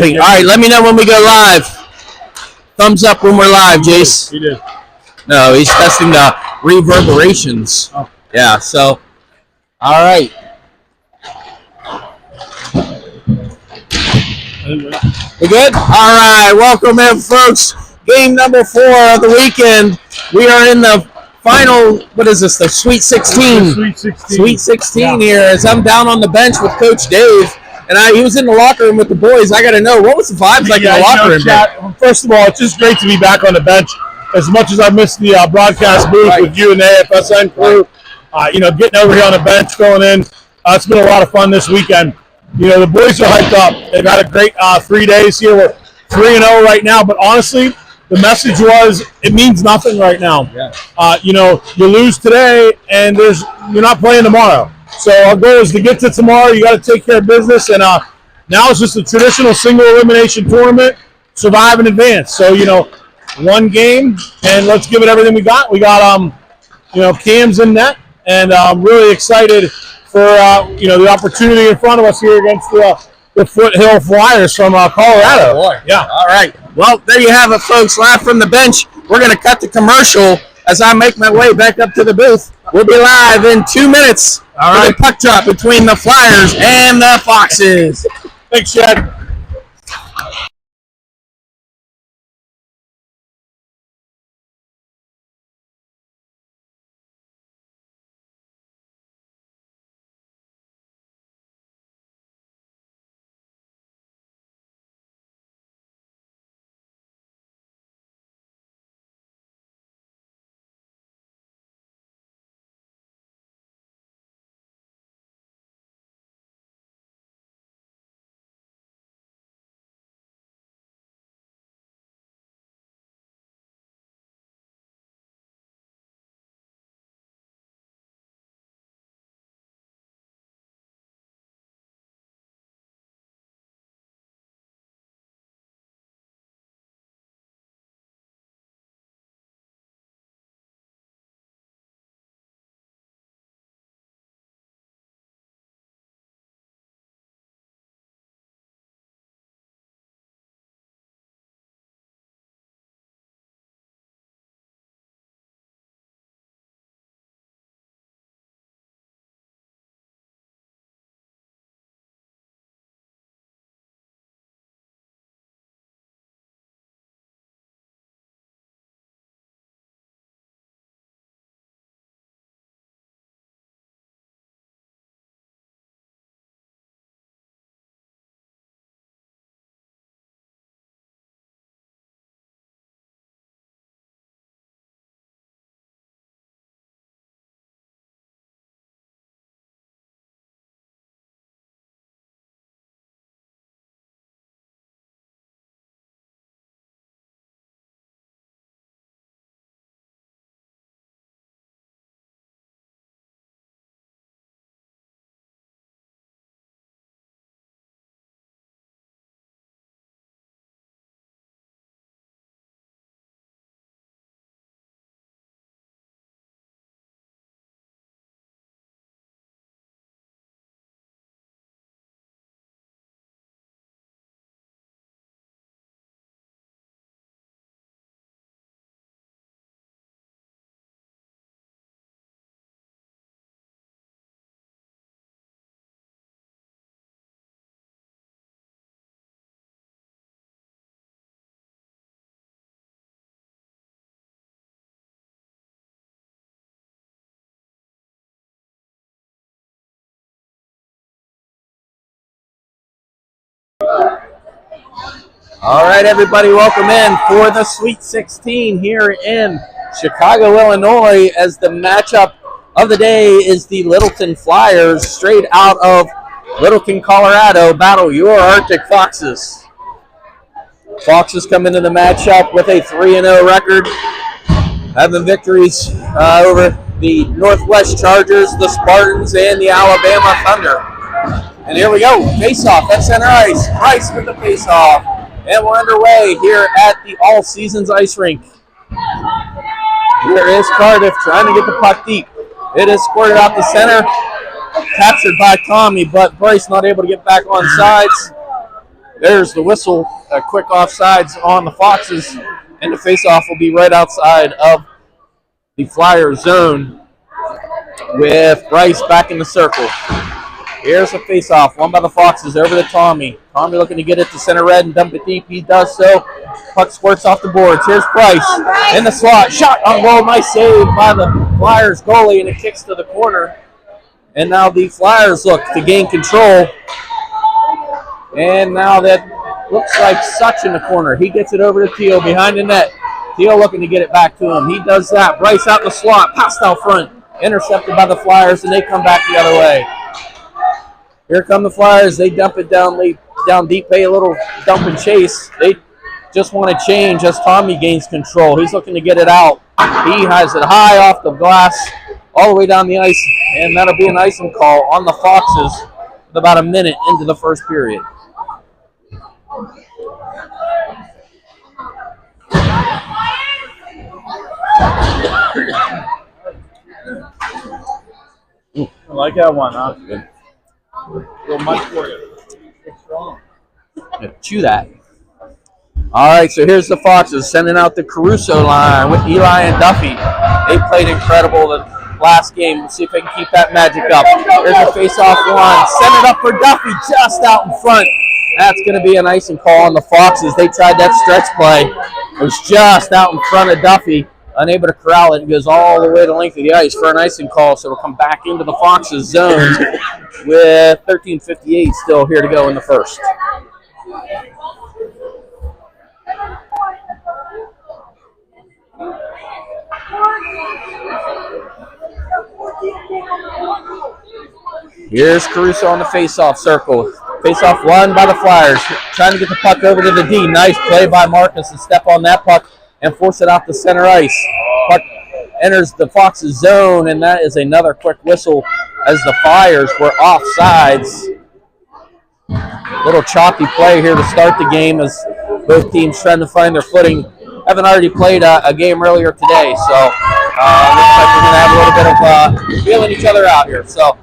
All right, let me know when we go live. Thumbs up when we're live, Jace. He did. No, he's testing the reverberations. Oh. Yeah, so, all right. We good? All right, welcome in, folks. Game number 4 of the weekend. We are in the final, what is this, the Sweet 16. Sweet 16 here as I'm down on the bench with Coach Dave. And he was in the locker room with the boys. I got to know, what was the vibes like in the locker room? Chat, first of all, it's just great to be back on the bench. As much as I missed the broadcast booth with you and the AFSN crew, getting over here on the bench, filling in, it's been a lot of fun this weekend. The boys are hyped up. They've had a great 3 days here. We're 3-0 right now, but honestly, the message was it means nothing right now. Yeah. You lose today, and you're not playing tomorrow. So our goal is to get to tomorrow. You got to take care of business, and now it's just a traditional single elimination tournament, survive and advance. So one game, and let's give it everything we got. We got Cam's in net, and I'm really excited for the opportunity in front of us here against the Foothills Flyers from Colorado. Oh boy. Yeah. All right. Well, there you have it, folks. Live from the bench. We're going to cut the commercial as I make my way back up to the booth. We'll be live in 2 minutes. All right. For the puck drop between the Flyers and the Foxes. Thanks, Chad. All right, everybody, welcome in for the Sweet 16 here in Chicago, Illinois, as the matchup of the day is the Littleton Flyers, straight out of Littleton, Colorado, battle your Arctic Foxes. Foxes come into the matchup with a 3-0 record, having victories over the Northwest Chargers, the Spartans, and the Alabama Thunder. And here we go, face-off at center ice. Price with the face-off. And we're underway here at the All Seasons Ice Rink. Here is Cardiff trying to get the puck deep. It is squirted out the center. Captured by Tommy, but Bryce not able to get back on sides. There's the whistle. A quick offsides on the Foxes, and the faceoff will be right outside of the Flyer zone with Bryce back in the circle. Here's a faceoff, one by the Foxes over to Tommy. Tommy looking to get it to center red and dump it deep. He does so. Puck squirts off the boards. Here's Bryce in the slot. Shot on goal. Nice save by the Flyers goalie, and it kicks to the corner. And now the Flyers look to gain control. And now that looks like Such in the corner. He gets it over to Teal behind the net. Teal looking to get it back to him. He does that. Bryce out in the slot. Passed out front. Intercepted by the Flyers, and they come back the other way. Here come the Flyers. They dump it down deep, pay a little dump and chase. They just want to change as Tommy gains control. He's looking to get it out. He has it high off the glass all the way down the ice, and that'll be an icing call on the Foxes with about a minute into the first period. I like that one, huh? Good. Real much for you. It's strong. Chew that. All right, so here's the Foxes sending out the Caruso line with Eli and Duffy. They played incredible the last game. Let's see if they can keep that magic up. Here's a face-off one. Send it up for Duffy just out in front. That's going to be an icing call on the Foxes. They tried that stretch play. It was just out in front of Duffy. Unable to corral it. It goes all the way the length of the ice for an icing call, so it'll come back into the Foxes zone with 13:58 still here to go in the first. Here's Caruso on the face-off circle. Face-off won by the Flyers. Trying to get the puck over to the D. Nice play by Marcus to step on that puck and force it out to center ice. Puck enters the Foxes zone, and that is another quick whistle as the Flyers were offsides. Little choppy play here to start the game as both teams trying to find their footing. Haven't already played a game earlier today, so looks like we're going to have a little bit of feeling each other out here. So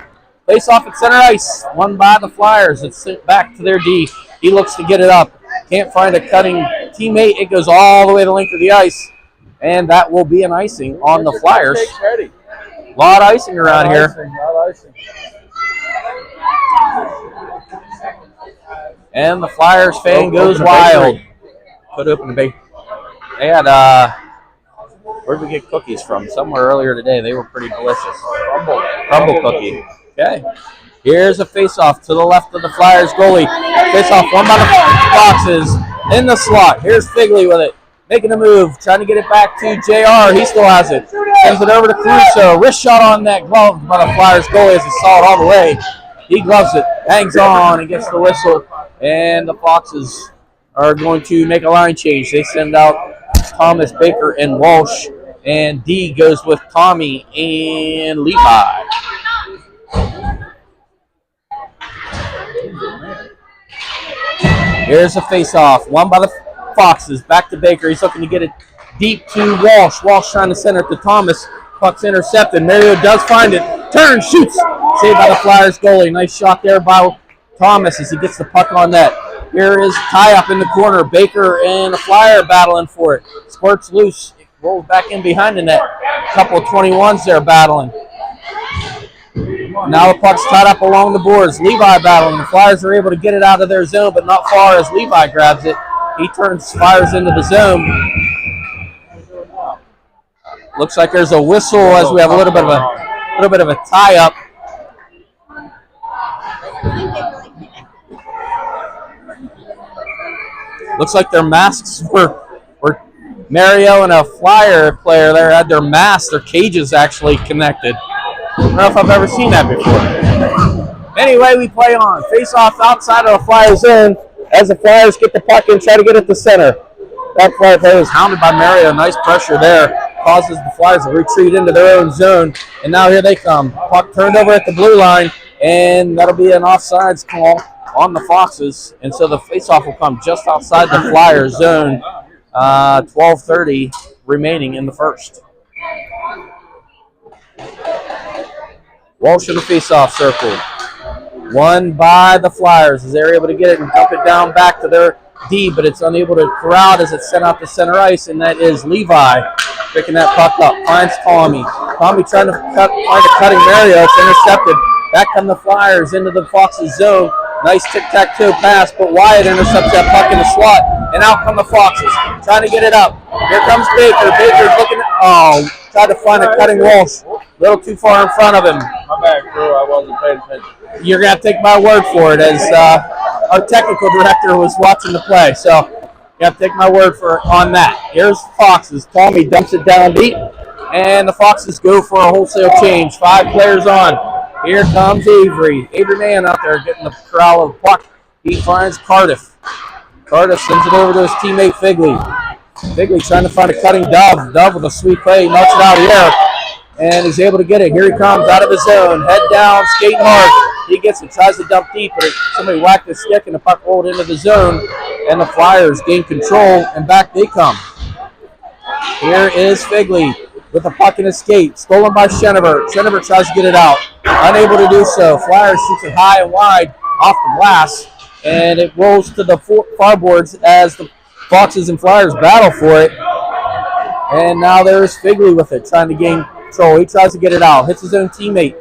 face off at center ice, won by the Flyers. It's sent back to their D. He looks to get it up. Can't find a cutting teammate. It goes all the way the length of the ice, and that will be an icing on the Flyers. A lot of icing around here. And the Flyers fan goes wild. Put open the bake. They had, where'd we get cookies from? Somewhere earlier today. They were pretty delicious. Crumble cookie. Okay. Here's a face-off to the left of the Flyers goalie. Face-off won by the Foxes in the slot. Here's Figley with it. Making a move. Trying to get it back to JR. He still has it. Sends it over to Caruso. Wrist shot on that glove by the Flyers goalie as he saw it all the way. He gloves it. Hangs on and gets the whistle. And the Foxes are going to make a line change. They send out Thomas, Baker, and Walsh. And D goes with Tommy and Levi. Here's a face-off. Won by the Foxes. Back to Baker. He's looking to get it deep to Walsh. Walsh trying to center it to Thomas. Puck's intercepted. Mario does find it. Turns, shoots. Saved by the Flyers goalie. Nice shot there by Thomas as he gets the puck on net. Here is tie-up in the corner. Baker and the Flyer battling for it. Squirts loose. Rolls back in behind the net. A couple of 21s there battling. Now the puck's tied up along the boards. Levi battling. The Flyers are able to get it out of their zone, but not far as Levi grabs it. He turns Flyers into the zone. Looks like there's a whistle as we have a little bit of a tie-up. Looks like their masks were Mario and a Flyer player there had their masks, their cages actually connected. I don't know if I've ever seen that before. Anyway, we play on. Face-off outside of the Flyer zone as the Flyers get the puck and try to get it to center. That Flyer player was hounded by Mario. Nice pressure there. Causes the Flyers to retreat into their own zone. And now here they come. Puck turned over at the blue line, and that'll be an offsides call on the Foxes. And so the face-off will come just outside the Flyer zone. 12:30 remaining in the first. Walsh in the face-off circle. Won by the Flyers as they're able to get it and dump it down back to their D, but it's unable to corral as it's sent out to center ice, and that is Levi picking that puck up. Finds Tommy. Tommy trying to find a cutting Mario. It's intercepted. Back come the Flyers into the Foxes zone. Nice tic-tac-toe pass, but Wyatt intercepts that puck in the slot, and out come the Foxes, trying to get it up. Here comes Baker. Baker's looking at, tried to find a cutting Walsh. A little too far in front of him. My bad, crew. I wasn't paying attention. You're going to have to take my word for it, as our technical director was watching the play. So you have to take my word for on that. Here's Foxes. Tommy dumps it down deep, and the Foxes go for a wholesale change. 5 players on. Here comes Avery. Avery Mann out there getting the corral of the puck. He finds Cardiff. Cardiff sends it over to his teammate Figley. Figley trying to find a cutting Dove. Dove with a sweet play. Knocks it out of the air. And he's able to get it. Here he comes out of his zone. Head down, skating hard. He gets it, tries to dump deep, but somebody whacked his stick and the puck rolled into the zone. And the Flyers gain control, and back they come. Here is Figley with the puck in his skate. Stolen by Schenevert. Schenevert tries to get it out. Unable to do so. Flyers shoots it high and wide off the glass, and it rolls to the far boards as the Foxes and Flyers battle for it. And now there's Figley with it, trying to gain control. He tries to get it out. Hits his own teammate.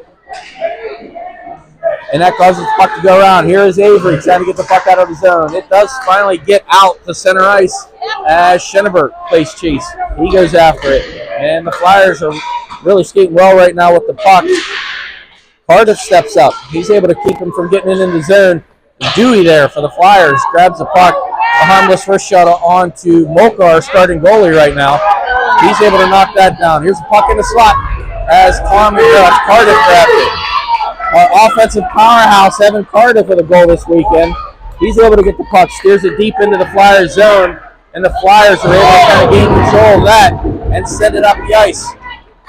And that causes the puck to go around. Here is Avery trying to get the puck out of the zone. It does finally get out to center ice as Schenevert plays chase. He goes after it. And the Flyers are really skating well right now with the puck. Cardiff steps up. He's able to keep him from getting it in the zone. Dewey there for the Flyers grabs the puck. A harmless first shot on to Molkar, starting goalie right now. He's able to knock that down. Here's the puck in the slot as Cardiff grabbed it. Our offensive powerhouse, Evan Cardiff, with a goal this weekend. He's able to get the puck, steers it deep into the Flyers zone, and the Flyers are able to kind of gain control of that and send it up the ice.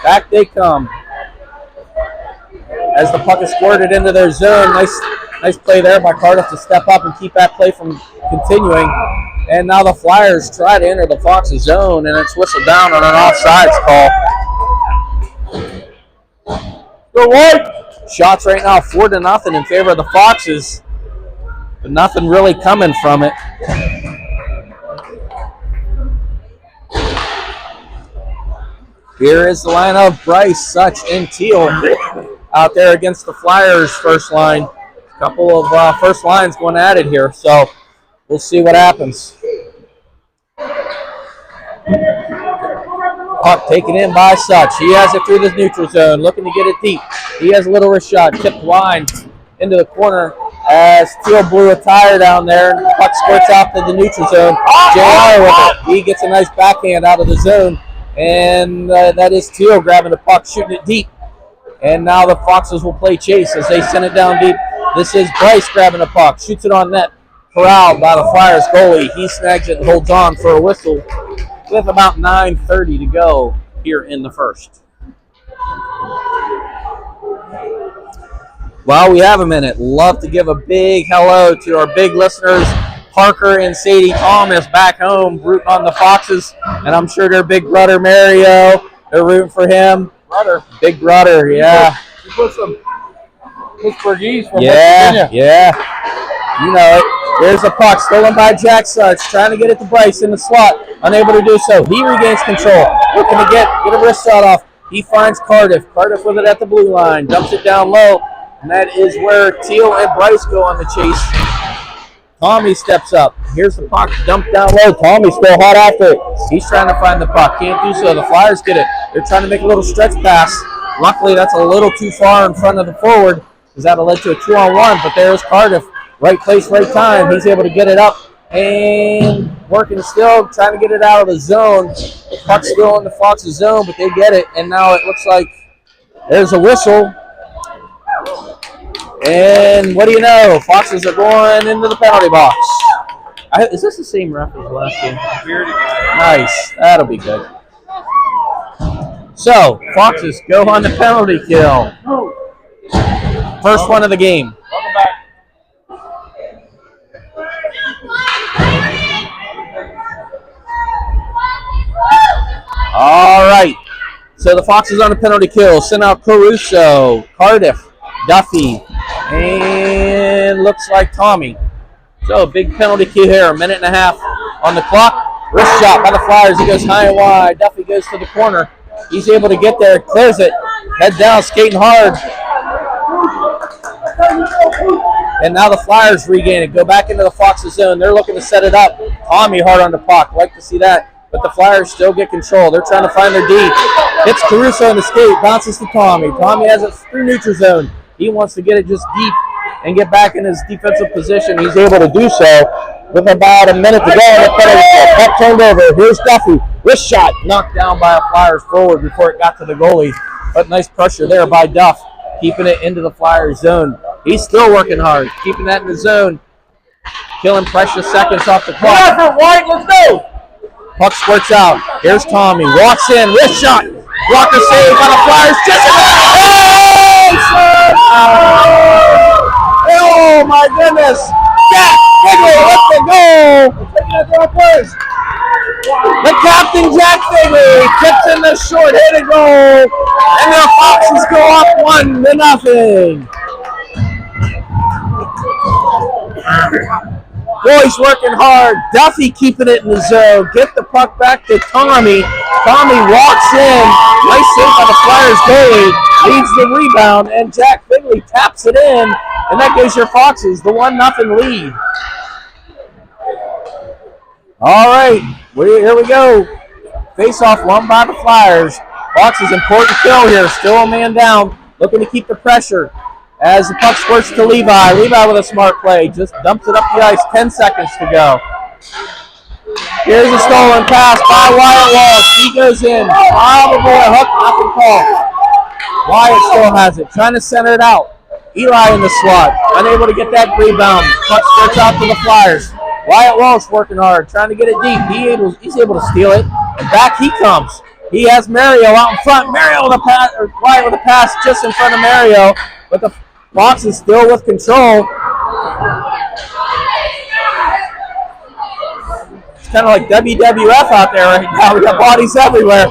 Back they come as the puck is squirted into their zone. Nice play there by Cardiff to step up and keep that play from continuing. And now the Flyers try to enter the Foxes zone, and it's whistled down on an offsides call. Go White! Shots right now 4-0 in favor of the Foxes, but nothing really coming from it. Here is the line of Bryce, Such, and Teal out there against the Flyers' first line. A couple of first lines going at it here, so we'll see what happens. Puck taken in by Such. He has it through the neutral zone, looking to get it deep. He has a little wrist shot, tipped wide into the corner as Teal blew a tire down there. And the puck squirts out to the neutral zone. JR with it. He gets a nice backhand out of the zone, and that is Teal grabbing the puck, shooting it deep. And now the Foxes will play chase as they send it down deep. This is Bryce grabbing the puck, shoots it on net, corralled by the Flyers goalie. He snags it and holds on for a whistle with about 9:30 to go here in the first. While we have a minute, love to give a big hello to our big listeners, Parker and Sadie Thomas back home rooting on the Foxes, and I'm sure their big brother Mario, they're rooting for him. Big brother, yeah. You put some Pittsburghese from West Virginia. Yeah. You know it. There's a puck stolen by Jack Such, trying to get it to Bryce in the slot. Unable to do so. He regains control. Looking to get a wrist shot off. He finds Cardiff. Cardiff with it at the blue line. Dumps it down low. And that is where Teal and Bryce go on the chase. Tommy steps up. Here's the puck dumped down low. Tommy's still hot after it. He's trying to find the puck. Can't do so. The Flyers get it. They're trying to make a little stretch pass. Luckily, that's a little too far in front of the forward, because that will lead to a 2-on-1. But there's Cardiff. Right place, right time. He's able to get it up and working still, trying to get it out of the zone. The puck's still in the Fox's zone, but they get it. And now it looks like there's a whistle. And what do you know? Foxes are going into the penalty box. Is this the same ref as last game? Nice. That'll be good. So, Foxes go on the penalty kill. First one of the game. All right. So the Foxes on a penalty kill. Send out Caruso, Cardiff, Duffy, and and looks like Tommy. So a big penalty kick here, a minute and a half on the clock. Wrist shot by the Flyers. He goes high and wide. Duffy goes to the corner. He's able to get there, clears it. Head down, skating hard. And now the Flyers regain it. Go back into the Fox's zone. They're looking to set it up. Tommy hard on the puck. Like to see that. But the Flyers still get control. They're trying to find their D. Hits Caruso in the skate. Bounces to Tommy. Tommy has it through neutral zone. He wants to get it just deep and get back in his defensive position. He's able to do so with about a minute to go. And the puck turned over. Here's Duffy. Wrist shot. Knocked down by a Flyers forward before it got to the goalie. But nice pressure there by Duff. Keeping it into the Flyers zone. He's still working hard. Keeping that in the zone. Killing precious seconds off the clock. Effort, White, let's go! Puck squirts out. Here's Tommy. Walks in. Wrist shot. Blocker save by the Flyers. Just oh my goodness. Jack Figley with the goal. The captain, Jack Figley, tips in the short-handed goal. And the Foxes go up 1-0. Boys working hard. Duffy keeping it in the zone. Get the puck back to Tommy. Tommy walks in. Nice save by the Flyers goalie. Leads the rebound, and Jack Figley taps it in, and that gives your Foxes the 1-0 lead. All right, here we go. Face-off won by the Flyers. Foxes important kill here. Still a man down. Looking to keep the pressure. As the puck squirts to Levi. Levi with a smart play. Just dumps it up the ice. 10 seconds to go. Here's a stolen pass by Wyatt Walsh. He goes in. Probably a hook. Nothing called. Wyatt still has it. Trying to center it out. Eli in the slot. Unable to get that rebound. Puck squirts out to the Flyers. Wyatt Walsh working hard. Trying to get it deep. He's able to steal it. And back he comes. He has Mario out in front. Mario with a pass, or Wyatt with a pass just in front of Mario. But the Fox is still with control. It's kind of like WWF out there right now. We got bodies everywhere.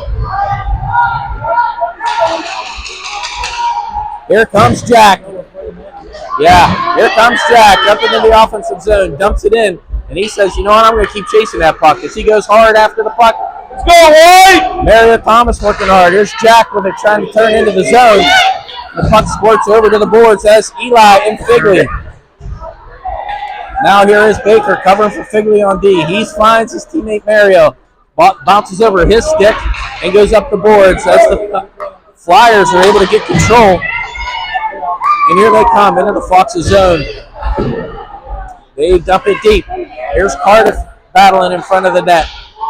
Here comes Jack. Yeah, here comes Jack up into the offensive zone. Dumps it in. And he says, you know what, I'm going to keep chasing that puck. As he goes hard after the puck. Let's go, White! Mario Thomas working hard. Here's Jack with it trying to turn into the zone. The puck squirts over to the boards as Eli and Figley. Now here is Baker covering for Figley on D. He finds his teammate Mario. Bounces over his stick and goes up the boards as the Flyers are able to get control. And here they come into the Fox's zone. They dump it deep. Here's Cardiff battling in front of the net.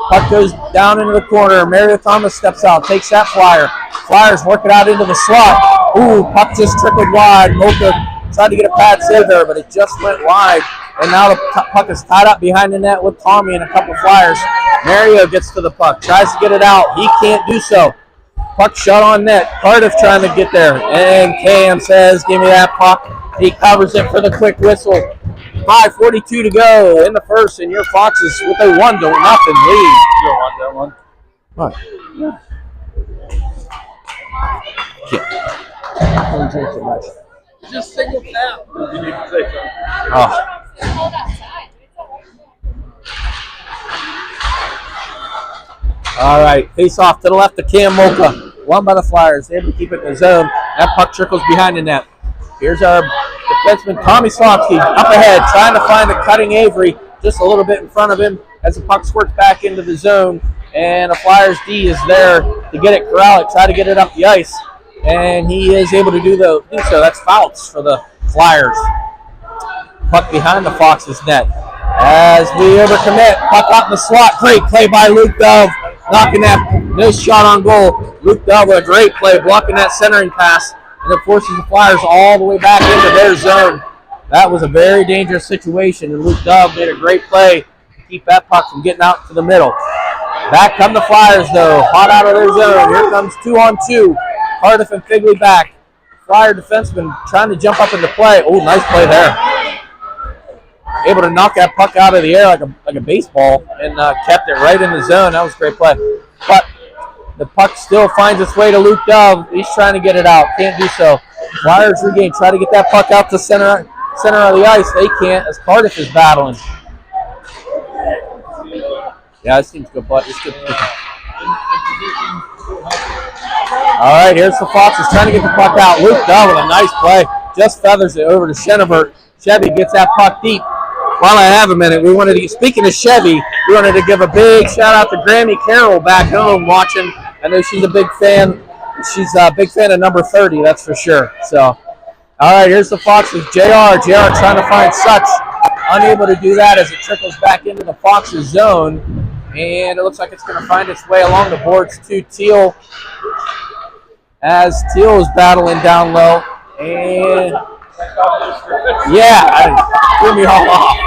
Puck goes down into the corner. Mario Thomas steps out, takes that Flyer. Flyers work it out into the slot. Ooh, puck just trickled wide. Mocha tried to get a pad save there, but it just went wide. And now the puck is tied up behind the net with Tommy and a couple Flyers. Mario gets to the puck, tries to get it out. He can't do so. Puck shot on net. Cardiff trying to get there. And Cam says, give me that puck. He covers it for the quick whistle. 5:42 to go in the first, and your Foxes with a 1-0 lead. You don't want that one. What? Yeah. Don't drink so much. Just single tap. You need to say something. Oh. All right, face off to the left of Cam Mocha. Won by the Flyers. They able to keep it in the zone. That puck trickles behind the net. Here's our defenseman, Tommy Slomsky, up ahead, trying to find the cutting Avery just a little bit in front of him as the puck squirts back into the zone. And the Flyers D is there to get it. Corralic try to get it up the ice, and he is able to do so. That's fouls for the Flyers. Puck behind the Fox's net. As we overcommit, puck out in the slot. Great play by Luke Dove, knocking that nice shot on goal. Luke Dove with a great play, blocking that centering pass. And it forces the Flyers all the way back into their zone. That was a very dangerous situation, and Luke Dove made a great play to keep that puck from getting out to the middle. Back come the Flyers, though, hot out of their zone. Here comes 2-on-2. Cardiff and Figley back. Flyer defenseman trying to jump up into play. Oh, nice play there. Able to knock that puck out of the air like a baseball and kept it right in the zone. That was a great play. But the puck still finds its way to Luke Dove. He's trying to get it out. Can't do so. Flyers regain. Try to get that puck out to center center of the ice. They can't as Cardiff is battling. Yeah, this team's good, but it's good. All right, here's the Foxes trying to get the puck out. Luke Dove with a nice play. Just feathers it over to Chenevert. Chevy gets that puck deep. While I have a minute, speaking of Chevy, we wanted to give a big shout out to Grammy Carroll back home watching. I know she's a big fan. She's a big fan of number 30, that's for sure. So, all right, here's the Foxes. JR trying to find Such. Unable to do that as it trickles back into the Foxes zone. And it looks like it's going to find its way along the boards to Teal. As Teal is battling down low. And, yeah, threw me all off.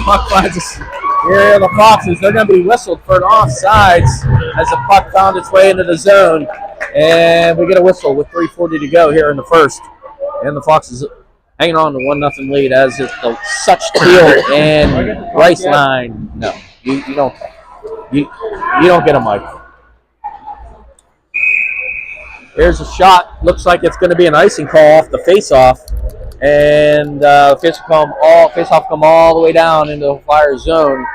Puck finds us. Here are the Foxes. They're going to be whistled for an offsides as the puck found its way into the zone. And we get a whistle with 3:40 to go here in the first. And the Foxes hanging on to 1-0 lead as it's the Such, Teal, and Rice line. No, you don't. You don't get a mic. Here's a shot. Looks like it's going to be an icing call off the face-off. And face-off come all the way down into the Flyers zone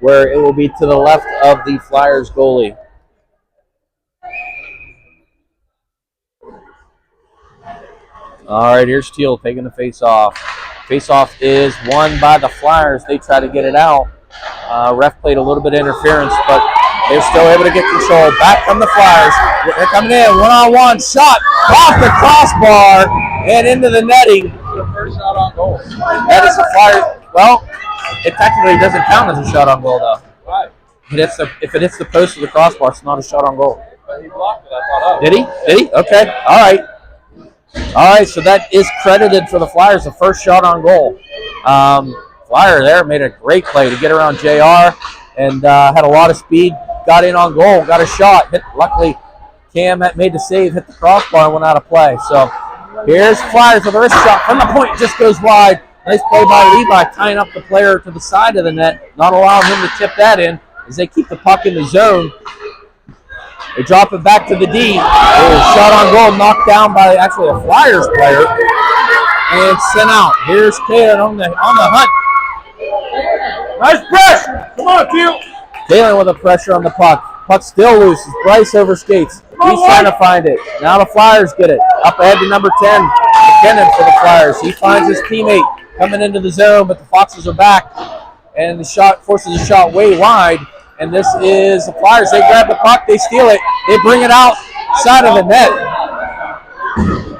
where it will be to the left of the Flyers goalie. All right, here's Teal taking the face-off. Face-off is won by the Flyers. They try to get it out. Ref played a little bit of interference, but they're still able to get control. Back from the Flyers. They're coming in. One-on-one shot off the crossbar and into the netting. The first shot on goal. That is the Flyers. Well, it technically doesn't count as a shot on goal, though. Right. If it hits the post or the crossbar, it's not a shot on goal. But he blocked it, I thought. Did he? Did he? Okay. All right. All right, so that is credited for the Flyers, the first shot on goal. Flyer there made a great play to get around JR and had a lot of speed, got in on goal, got a shot. Luckily, Cam made the save, hit the crossbar, and went out of play. So here's Flyers with a wrist shot from the point, just goes wide. Nice play by Levi, tying up the player to the side of the net, not allowing him to tip that in as they keep the puck in the zone. They drop it back to the D. Shot on goal, knocked down by actually a Flyers player, and sent out. Here's Kalen on the hunt. Nice press! Come on, Teal! Kalen with the pressure on the puck. Puck still loose. Bryce over skates. He's trying to find it. Now the Flyers get it. Up ahead to number 10, McKinnon for the Flyers. He finds his teammate coming into the zone, but the Foxes are back, and the shot forces a shot way wide. And this is the Flyers. They grab the puck, they steal it, they bring it outside of the net.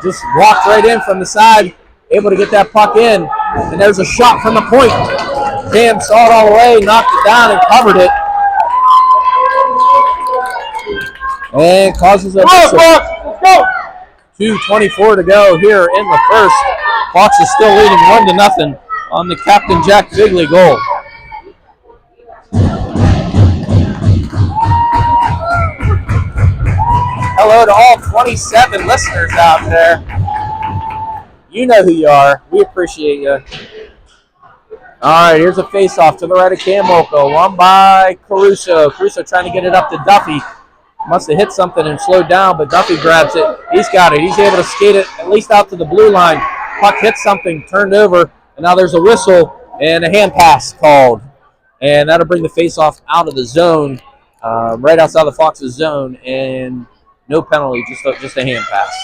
Just walked right in from the side, able to get that puck in. And there's a shot from the point. Cam saw it all the way, knocked it down, and covered it. And causes a whistle. Let's go! 2:24 to go here in the first. Fox is still leading 1-0 on the Captain Jack Figley goal. Hello to all 27 listeners out there. You know who you are. We appreciate you. All right, here's a face-off to the right of Cam Molko. Won by Caruso. Caruso trying to get it up to Duffy. Must have hit something and slowed down, but Duffy grabs it. He's got it. He's able to skate it at least out to the blue line. Puck hits something, turned over, and now there's a whistle and a hand pass called. And that'll bring the face-off out of the zone, right outside the Fox's zone, and no penalty, just a hand pass.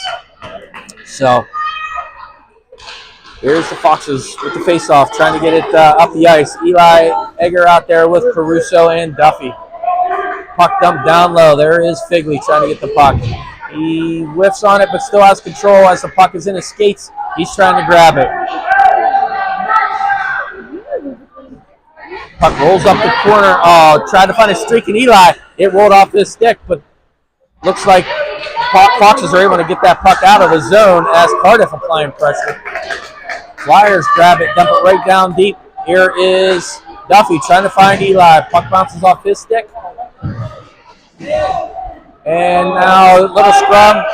So here's the Foxes with the face-off, trying to get it up the ice. Eli Egger out there with Caruso and Duffy. Puck dumped down low. There is Figley trying to get the puck. He whiffs on it, but still has control as the puck is in his skates. He's trying to grab it. Puck rolls up the corner. Oh, tried to find a streak in Eli. It rolled off his stick, but looks like Foxes are able to get that puck out of the zone as Cardiff applying pressure. Flyers grab it, dump it right down deep. Here is Duffy trying to find Eli. Puck bounces off his stick. And now a little scrum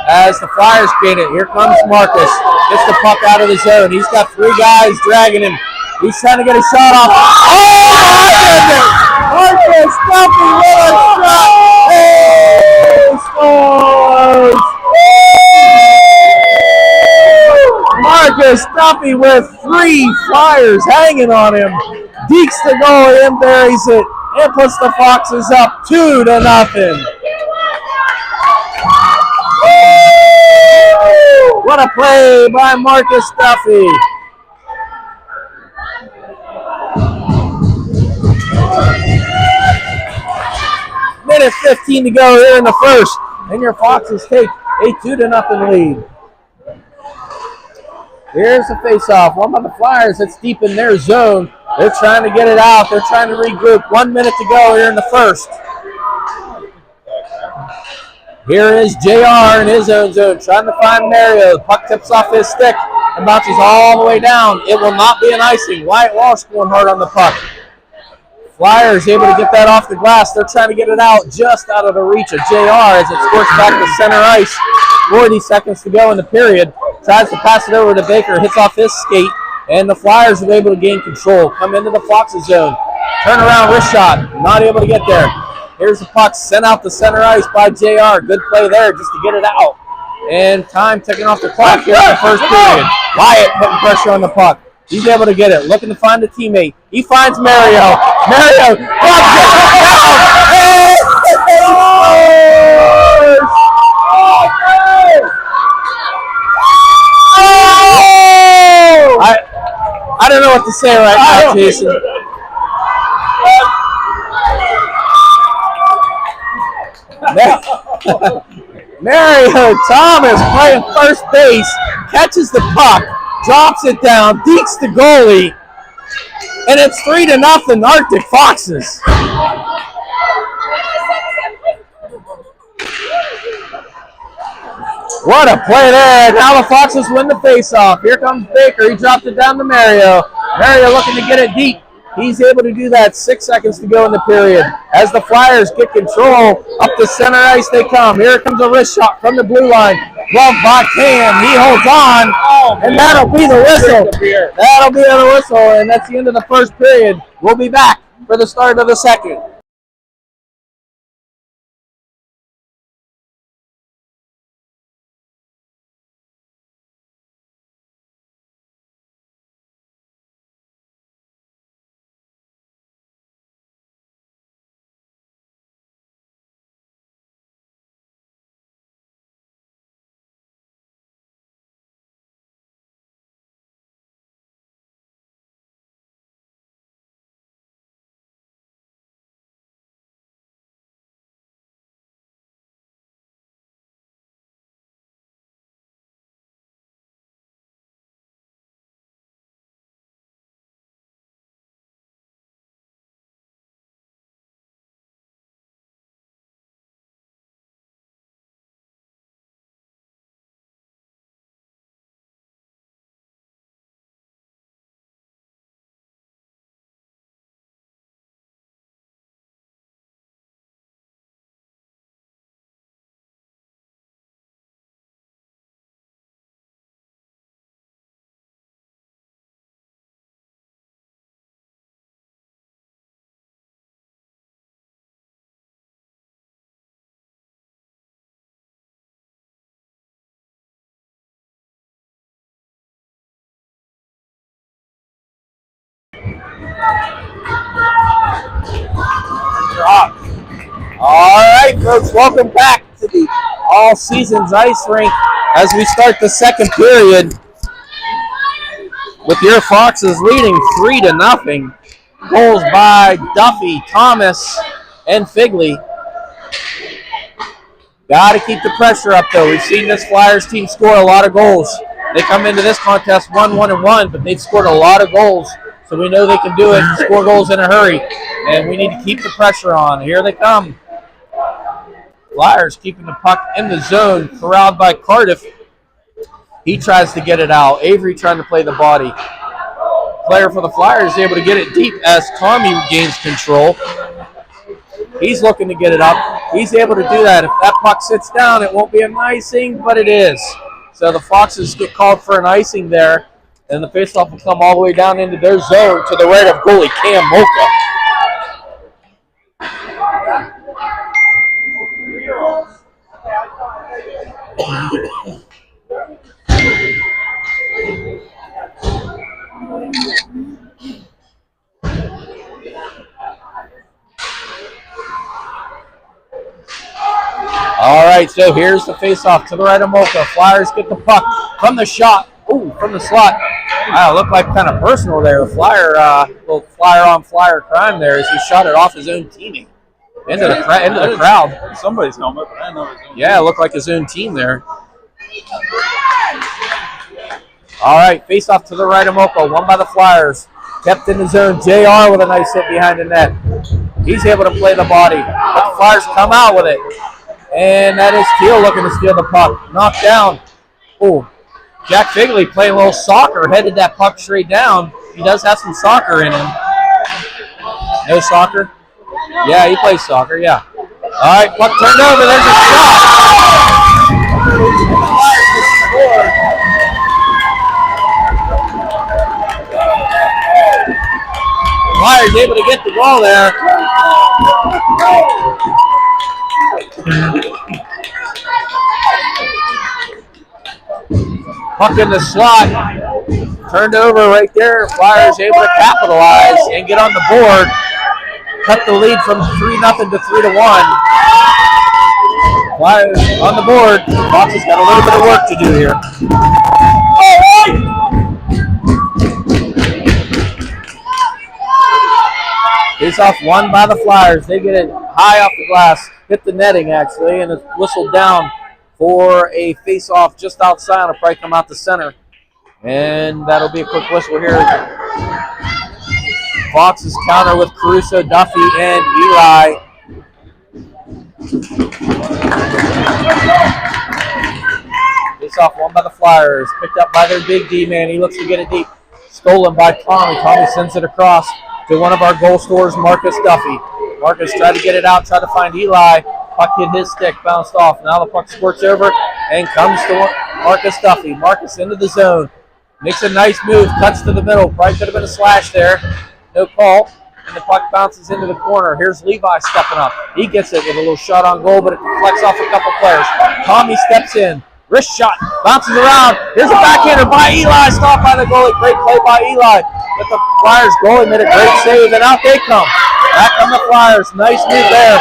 as the Flyers gain it. Here comes Marcus. Gets the puck out of the zone. He's got three guys dragging him. He's trying to get a shot off. Oh, my goodness! Marcus Duffy with a shot. He scores! Marcus Duffy with 3. Flyers hanging on him. Deeks the goal and buries it and puts the Foxes up 2-0. What a play by Marcus Duffy. Minute 15 to go here in the first, and your Foxes take a 2-0 lead. Here's the face-off. One by the Flyers. It's deep in their zone. They're trying to get it out. They're trying to regroup. 1 minute to go here in the first. Here is JR in his own zone, trying to find Mario. The puck tips off his stick and bounces all the way down. It will not be an icing. Wyatt Walsh going hard on the puck. Flyers able to get that off the glass. They're trying to get it out just out of the reach of JR as it squirts back to center ice. 40 seconds to go in the period. Tries to pass it over to Baker. Hits off his skate. And the Flyers are able to gain control. Come into the Foxes zone. Turn around wrist shot. Not able to get there. Here's the puck sent out to center ice by JR. Good play there just to get it out. And time ticking off the clock here in the first period. Wyatt putting pressure on the puck. He's able to get it. Looking to find a teammate. He finds Mario. Mario. I don't know what to say right now, Jason. Mario Thomas playing first base, catches the puck, drops it down, deeks the goalie, and it's 3-0 Arctic Foxes. What a play there. Now the Foxes win the faceoff. Here comes Baker. He dropped it down to Mario. Mario looking to get it deep. He's able to do that. 6 seconds to go in the period. As the Flyers get control, up the center ice they come. Here comes a wrist shot from the blue line. Glove by Cam. He holds on, and that'll be the whistle. That'll be the whistle, and that's the end of the first period. We'll be back for the start of the second. All right, folks, welcome back to the All Seasons Ice Rink as we start the second period with your Foxes leading 3-0. Goals by Duffy, Thomas, and Figley. Got to keep the pressure up, though. We've seen this Flyers team score a lot of goals. They come into this contest 1-1-1, but they've scored a lot of goals. So we know they can do it and score goals in a hurry. And we need to keep the pressure on. Here they come. Flyers keeping the puck in the zone, corralled by Cardiff. He tries to get it out. Avery trying to play the body. Player for the Flyers is able to get it deep as Tommy gains control. He's looking to get it up. He's able to do that. If that puck sits down, it won't be an icing, but it is. So the Foxes get called for an icing there, and the faceoff will come all the way down into their zone to the right of goalie Cam Mocha. All right, so here's the face-off to the right of Mocha. Flyers get the puck from the shot. Ooh, from the slot. Wow, looked like kind of personal there. Flyer, little flyer-on-flyer crime there as he shot it off his own teammate into the crowd. Somebody's helmet, but I know his own. Yeah, it looked like his own team there. All right, face-off to the right of Mocha. Won by the Flyers. Kept in the zone. JR with a nice hit behind the net. He's able to play the body. But the Flyers come out with it. And that is Teal looking to steal the puck. Knocked down. Oh, Jack Figley playing a little soccer. Headed that puck straight down. He does have some soccer in him. No soccer? Yeah, he plays soccer, yeah. All right, puck turned over. There's a shot. Flyers able to get the ball there. Puck in the slot. Turned over right there. Flyers able to capitalize and get on the board. Cut the lead from 3-0 to 3-1. Flyers on the board. Fox has got a little bit of work to do here. Face off won by the Flyers. They get it high off the glass. Hit the netting actually, and it's whistled down for a face-off just outside. It'll probably come out the center. And that'll be a quick whistle here. Fox's counter with Caruso, Duffy, and Eli. Face-off won by the Flyers. Picked up by their big D-man. He looks to get it deep. Stolen by Tommy. Tommy sends it across to one of our goal scorers, Marcus Duffy. Marcus tried to get it out, tried to find Eli. Puck hit his stick, bounced off. Now the puck squirts over and comes to Marcus Duffy. Marcus into the zone. Makes a nice move, cuts to the middle. Probably could have been a slash there. No call. And the puck bounces into the corner. Here's Levi stepping up. He gets it with a little shot on goal, but it deflects off a couple players. Tommy steps in. Wrist shot. Bounces around. Here's a backhander by Eli. Stopped by the goalie. Great play by Eli. But the Flyers goalie made a great save, and out they come. Back on the Flyers. Nice move there.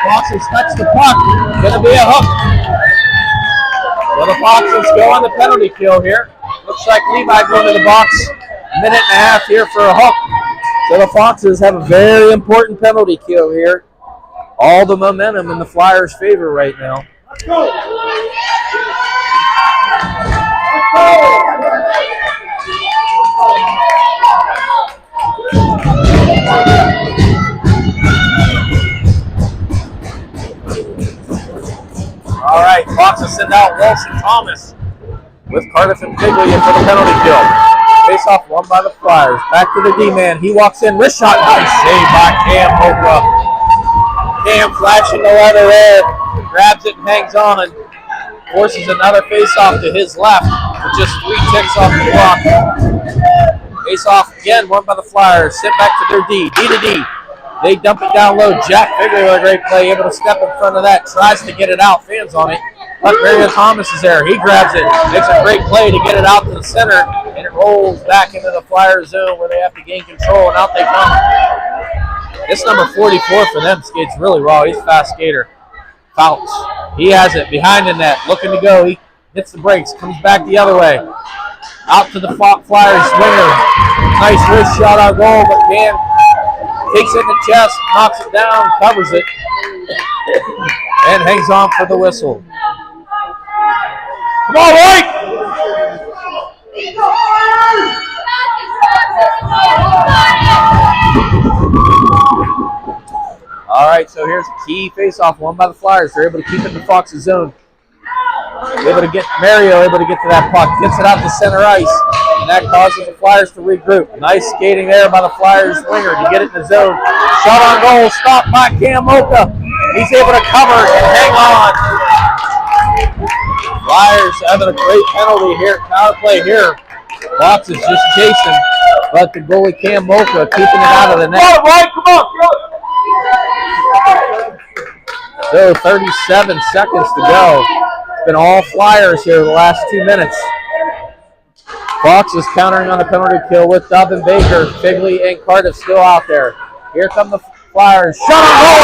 Foxes touch the puck. Gonna be a hook. So the Foxes go on the penalty kill here. Looks like Levi going to the box. A minute and a half here for a hook. So the Foxes have a very important penalty kill here. All the momentum in the Flyers' favor right now. Let's go. Let's go. All right, Foxes send out Wilson Thomas with Cardiff and Piglia for the penalty kill. Face-off won by the Flyers. Back to the D-man. He walks in. Wrist shot. Nice save by Cam Mocha. Cam flashing the leather there. Grabs it and hangs on. Forces another face-off to his left with just 3 ticks off the clock. Face-off again, won by the Flyers. Sent back to their D. D to D. They dump it down low. Jack Figley with a great play. Able to step in front of that. Tries to get it out. Fans on it. But Marion Thomas is there. He grabs it. Makes a great play to get it out to the center. And it rolls back into the Flyers zone where they have to gain control. And out they come. This number 44 for them skates really well. He's a fast skater. Fouts. He has it behind the net. Looking to go. He hits the brakes. Comes back the other way. Out to the Flyers swinger. Nice wrist shot on goal. But Dan takes it in the chest. Knocks it down. Covers it. And hangs on for the whistle. Come on, White! All right, so here's a key face-off won by the Flyers. They're able to keep it in the Fox's zone. Able to get Mario, able to get to that puck. Gets it out to center ice, and that causes the Flyers to regroup. Nice skating there by the Flyers winger to get it in the zone. Shot on goal, stopped by Cam Mocha. He's able to cover and hang on. Flyers having a great penalty here, power play here. Fox is just chasing, but the goalie Cam Mocha keeping it out of the net. Come on, Mike, come on. So 37 seconds to go. It's been all Flyers here the last 2 minutes. Fox is countering on the penalty kill with Dub and Baker, Figley and Cardiff still out there. Here come the Flyers shot on goal.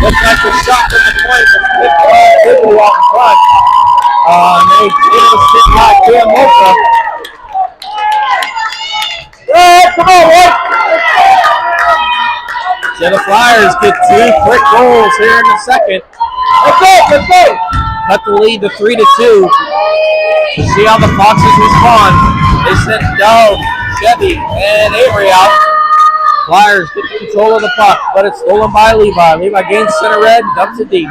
Looks like the shot from the point was Foothills out in front. They hit the stick by Cam Mocha. Come on, boy. So the Flyers get 2 quick goals here in the second. Let's go. Cut the lead to 3-2. To see how the Foxes respond, they sent Dove, Chevy, and Avery out. Flyers get control of the puck, but it's stolen by Levi. Levi gains center red, dumps it deep.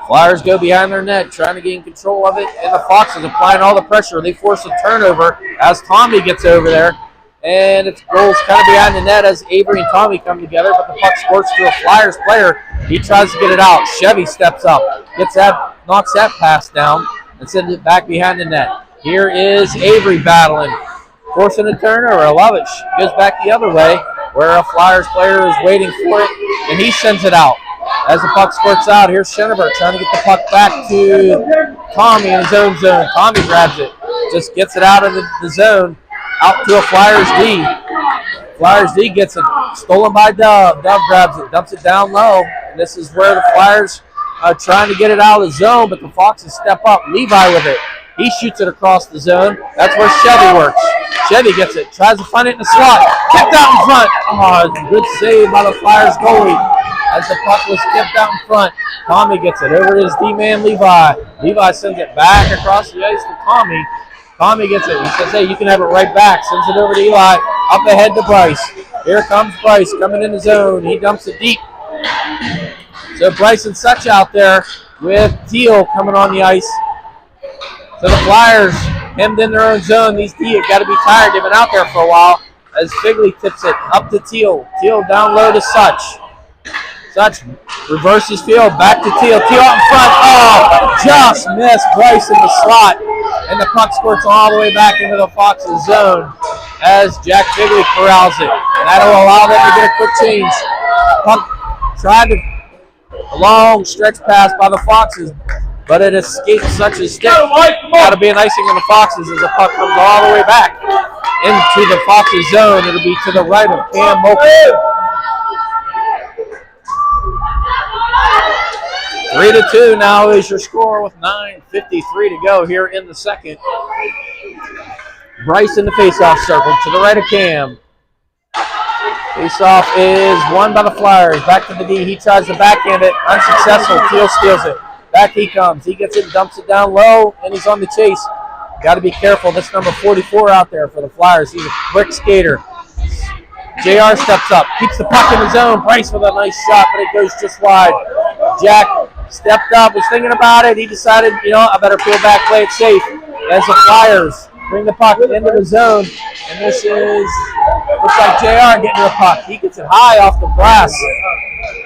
Flyers go behind their net, trying to gain control of it, and the Foxes applying all the pressure. They force a turnover as Tommy gets over there, and it's goals kind of behind the net as Avery and Tommy come together, but the puck squirts to a Flyers player. He tries to get it out. Chevy steps up, knocks that pass down, and sends it back behind the net. Here is Avery battling, forcing a turnover. Lovich goes back the other way, where a Flyers player is waiting for it, and he sends it out. As the puck squirts out, here's Schenneberg trying to get the puck back to Tommy in his own zone. Tommy grabs it, just gets it out of the zone, out to a Flyers D. Flyers D gets it, stolen by Dove. Dove grabs it, dumps it down low, and this is where the Flyers are trying to get it out of the zone, but the Foxes step up. Levi with it. He shoots it across the zone. That's where Chevy works. Chevy gets it, tries to find it in the slot. Kept out in front. Oh, good save by the Flyers goalie. As the puck was kept out in front, Tommy gets it over to his D-man Levi. Levi sends it back across the ice to Tommy. Tommy gets it. He says, hey, you can have it right back. Sends it over to Eli. Up ahead to Bryce. Here comes Bryce coming in the zone. He dumps it deep. So Bryce and Such out there with Teal coming on the ice. So the Flyers hemmed in their own zone. These D have got to be tired. They've been out there for a while as Figley tips it up to Teal. Teal down low to Such. Such reverses field, back to Teal. Teal out in front. Oh, just missed Bryce in the slot. And the puck squirts all the way back into the Foxes zone as Jack Figley corrals it. And that'll allow them to get a quick change. Puck tried to a long stretch pass by the Foxes, but it escaped Such's stick. Got to be an icing on the Foxes as the puck comes all the way back into the Foxes zone. It'll be to the right of Cam Mocha. 3-2 now is your score with 9:53 to go here in the second. Bryce in the faceoff circle to the right of Cam. Faceoff is won by the Flyers. Back to the D. He tries to backhand it. Unsuccessful. Teal steals it. Back he comes. He gets it, dumps it down low, and he's on the chase. Got to be careful. This number 44 out there for the Flyers. He's a quick skater. JR steps up. Keeps the puck in the zone. Bryce with a nice shot, but it goes just wide. Jack stepped up, was thinking about it. He decided, I better peel back, play it safe. As the Flyers bring the puck into the zone. And this looks like JR getting the puck. He gets it high off the glass.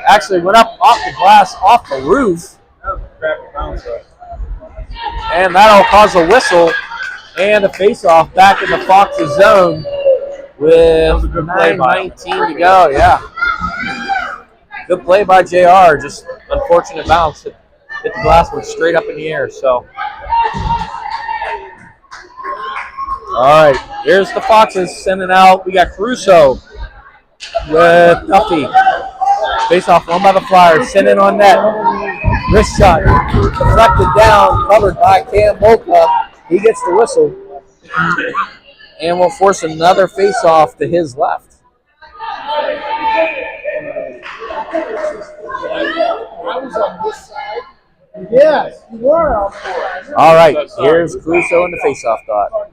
Actually went up off the glass, off the roof. And that'll cause a whistle and a face-off back in the Foxes zone with 9:19 to go. Yeah. Good play by JR. Just unfortunate bounce. Hit the glass, went straight up in the air. So, all right, here's the Foxes sending out. We got Caruso with Duffy. Face off won by the Flyers. Sending on net. Wrist shot. Deflected down. Covered by Cam Mocha. He gets the whistle. And will force another face off to his left. I was on this side. Yes, you were on board. All right, here's Caruso in the face-off dot.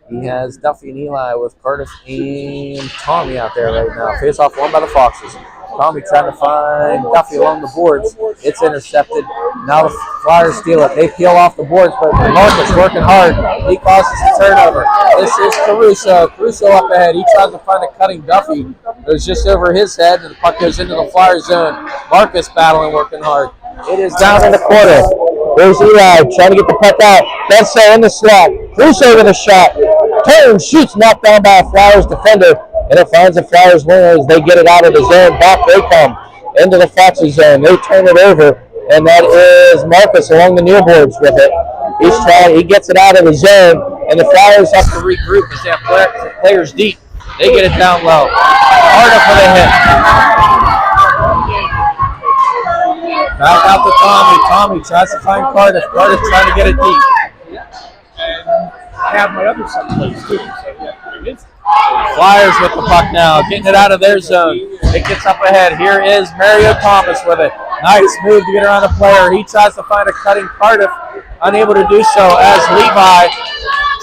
He has Duffy and Eli with Cardiff and Tommy out there right now. Face-off won by the Foxes. Tommy trying to find Duffy along the boards. It's intercepted. Now the Flyers steal it. They peel off the boards, but Marcus working hard. He causes the turnover. This is Caruso. Caruso up ahead. He tries to find a cutting Duffy. It was just over his head, and the puck goes into the Flyers zone. Marcus battling, working hard. It is down in the corner. There's Eli trying to get the puck out. Benso in the slot. Caruso with a shot. Turns, shoots, knocked down by a Flyers defender. And it finds the Flyers winger as they get it out of the zone. Back they come into the Foxes zone. They turn it over. and that is Marcus along the near boards with it. He gets it out of the zone, and the Flyers have to regroup as they have players deep. They get it down low. Cardiff with a hit. Back out to Tommy. Tommy tries to find Cardiff. Cardiff trying to get it deep. And I have my other son plays too. So yeah, Flyers with the puck now, getting it out of their zone. It gets up ahead. Here is Mario Thomas with it. Nice move to get around the player. He tries to find a cutting Cardiff, unable to do so as Levi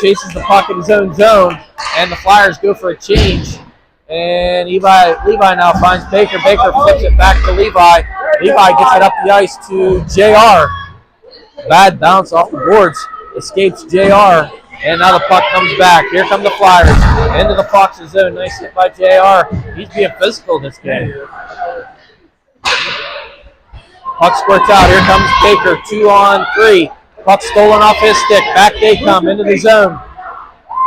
chases the puck in his own zone, and the Flyers go for a change. And Levi now finds Baker. Baker flips it back to Levi. Levi gets it up the ice to JR. Bad bounce off the boards. Escapes JR. And now the puck comes back. Here come the Flyers. Into the Fox's zone. Nice hit by JR. He's being physical this game. Puck squirts out. Here comes Baker. 2-on-3. Puck stolen off his stick. Back they come into the zone.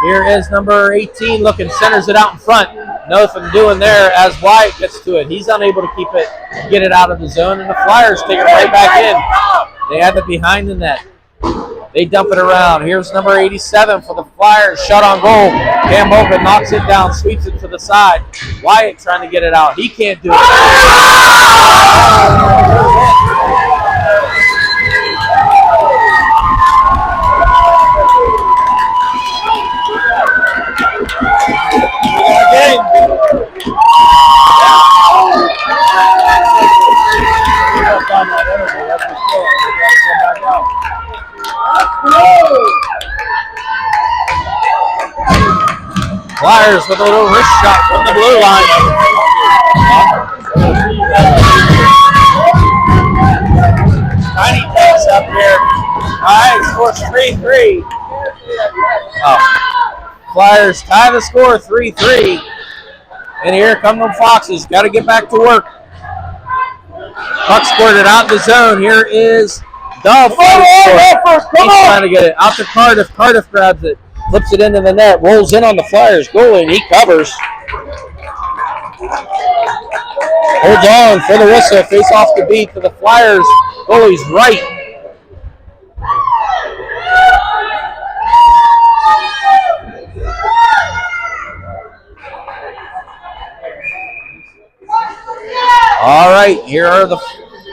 Here is number 18 looking. Centers it out in front. Nothing doing there as Wyatt gets to it. He's unable to get it out of the zone. And the Flyers take it right back in. They have it behind the net. They dump it around. Here's number 87 for the Flyers. Shot on goal. Cam Hogan knocks it down, sweeps it to the side. Wyatt trying to get it out. He can't do it. Flyers with a little wrist shot from the blue line. Tiny takes up here. Alright, scores 3-3. Flyers tie the score 3-3. And here come the Foxes. Got to get back to work. Puck squirted out the zone. Here is Dove. He's trying to get it out to Cardiff. Cardiff grabs it. Flips it into the net, rolls in on the Flyers goalie, and he covers. Holds on for the whistle. Face off the beat to the Flyers. Goalie's right. All right, here are the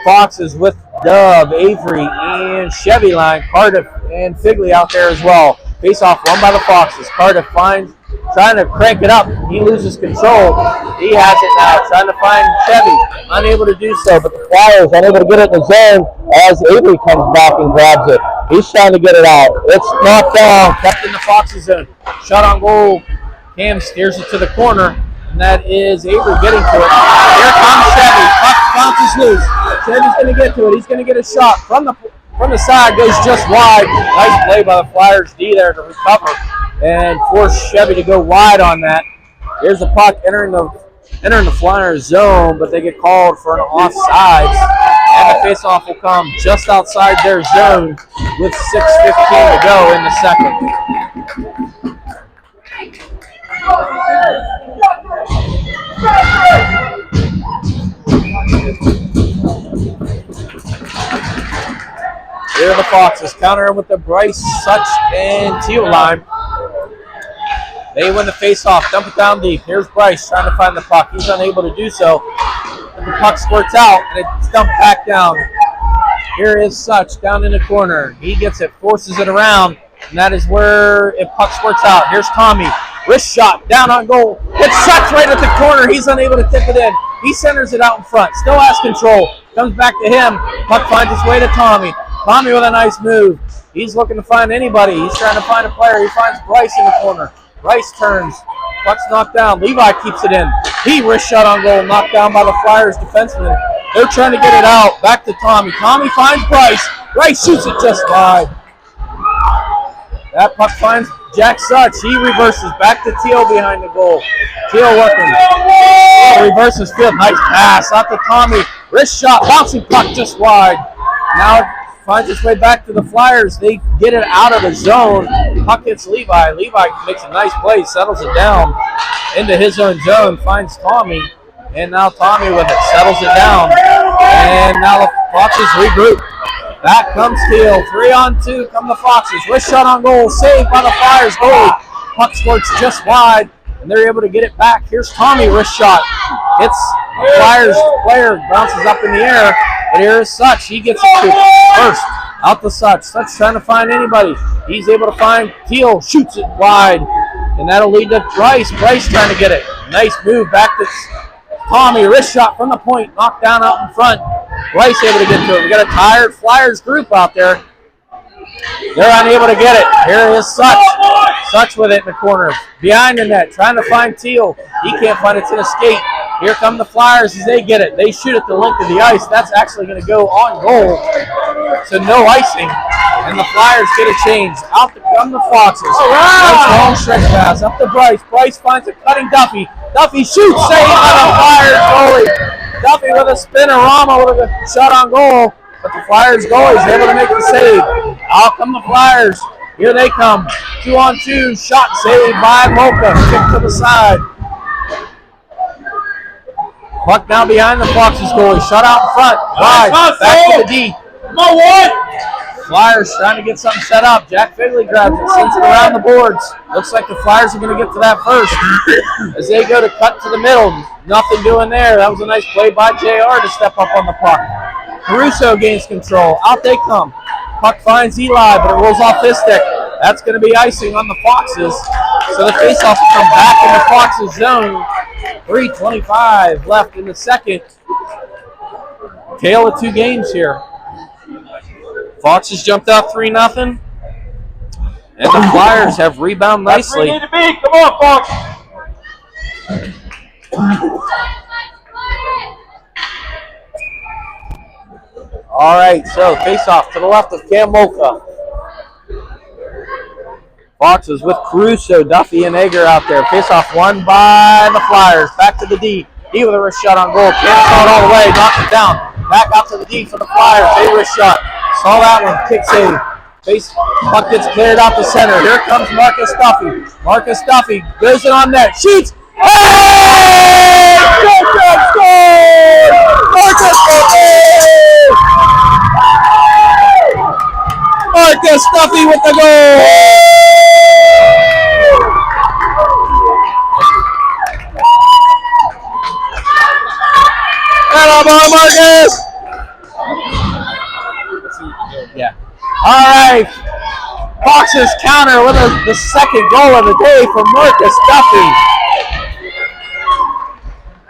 Foxes with Dove, Avery, and Chevy line. Cardiff and Figley out there as well. Face off won by the Foxes. Cardiff finds, trying to crank it up. He loses control. He has it now, trying to find Chevy. Unable to do so, but the Flyers unable to get it in the zone as Avery comes back and grabs it. He's trying to get it out. It's knocked down, kept in the Foxes zone. Shot on goal. Cam steers it to the corner, and that is Avery getting to it. Here comes Chevy. Puck bounces loose. Chevy's going to get to it. He's going to get a shot from the side, goes just wide. Nice play by the Flyers D there to recover and force Chevy to go wide on that. Here's the puck entering the Flyers zone, but they get called for an offsides. And the faceoff will come just outside their zone with 6:15 to go in the second. Here are the Foxes countering with the Bryce, Such, and Teal line. They win the face-off, dump it down deep. Here's Bryce trying to find the puck. He's unable to do so. And the puck squirts out, and it's dumped back down. Here is Such down in the corner. He gets it, forces it around, and that is where it puck squirts out. Here's Tommy. Wrist shot, down on goal. It's Such right at the corner. He's unable to tip it in. He centers it out in front. Still has control. Comes back to him. Puck finds its way to Tommy. Tommy with a nice move. He's looking to find anybody. He's trying to find a player. He finds Bryce in the corner. Bryce turns. Puck's knocked down. Levi keeps it in. He wrist shot on goal. Knocked down by the Flyers defenseman. They're trying to get it out. Back to Tommy. Tommy finds Bryce. Bryce shoots it just wide. That puck finds Jack Such. He reverses back to Teal behind the goal. Teal working. Teal reverses field. Nice pass out to Tommy. Wrist shot. Bouncing puck just wide. Now it finds its way back to the Flyers. They get it out of the zone. Puck hits Levi. Levi makes a nice play. Settles it down into his own zone. Finds Tommy. And now Tommy with it. Settles it down. And now the Foxes regroup. Back comes Teal. 3-on-2 come the Foxes. Wrist shot on goal. Saved by the Flyers goalie. Puck squirts just wide, and they're able to get it back. Here's Tommy. Wrist shot. Hits the Flyers player. Bounces up in the air. But here's Such. He gets it to first. Out to Such. Such trying to find anybody. He's able to find Teal. Shoots it wide. And that'll lead to Bryce. Bryce trying to get it. Nice move back to Tommy. Wrist shot from the point. Knocked down out in front. Bryce able to get to it. We got a tired Flyers group out there. They're unable to get it. Here is Such. Such with it in the corner. Behind the net. Trying to find Teal. He can't find it. It's in a skate. Here come the Flyers as they get it. They shoot at the length of the ice. That's actually going to go on goal. So no icing. And the Flyers get a change. Out to come the Foxes. Nice long stretch pass. Up to Bryce. Bryce finds a cutting Duffy. Duffy shoots. Saved by the Flyers goalie. Duffy with a spin-a-rama with a shot on goal. But the Flyers goalie is able to make the save. Out come the Flyers. Here they come. 2-on-2. Shot saved by Mocha. Kick to the side. Puck now behind the Foxes goalie. Shot out in front. Wide. Back to the D. Flyers trying to get something set up. Jack Figley grabs it. Sends it around the boards. Looks like the Flyers are going to get to that first. As they go to cut to the middle. Nothing doing there. That was a nice play by JR to step up on the puck. Caruso gains control. Out they come. Puck finds Eli, but it rolls off his stick. That's going to be icing on the Foxes. So the faceoff will come back in the Foxes zone. 3:25 left in the second. Tale of two games here. Foxes jumped out 3-0. And the Flyers have rebounded nicely. Come on, Fox. All right, so face-off to the left of Cam Mocha. Foxes with Caruso, Duffy, and Egger out there. Face-off won by the Flyers. Back to the D. D with a wrist shot on goal. Can't throw it all the way. Knocks it down. Back out to the D for the Flyers. A wrist shot. Saw that one. Kick save. Puck gets cleared out the center. Here comes Marcus Duffy. Marcus Duffy goes it on net. Shoots. Hey! Good score! Marcus Duffy! Marcus Duffy with the goal! Hello, Marcus! Yeah. All right. Foxes counter with the second goal of the day for Marcus Duffy.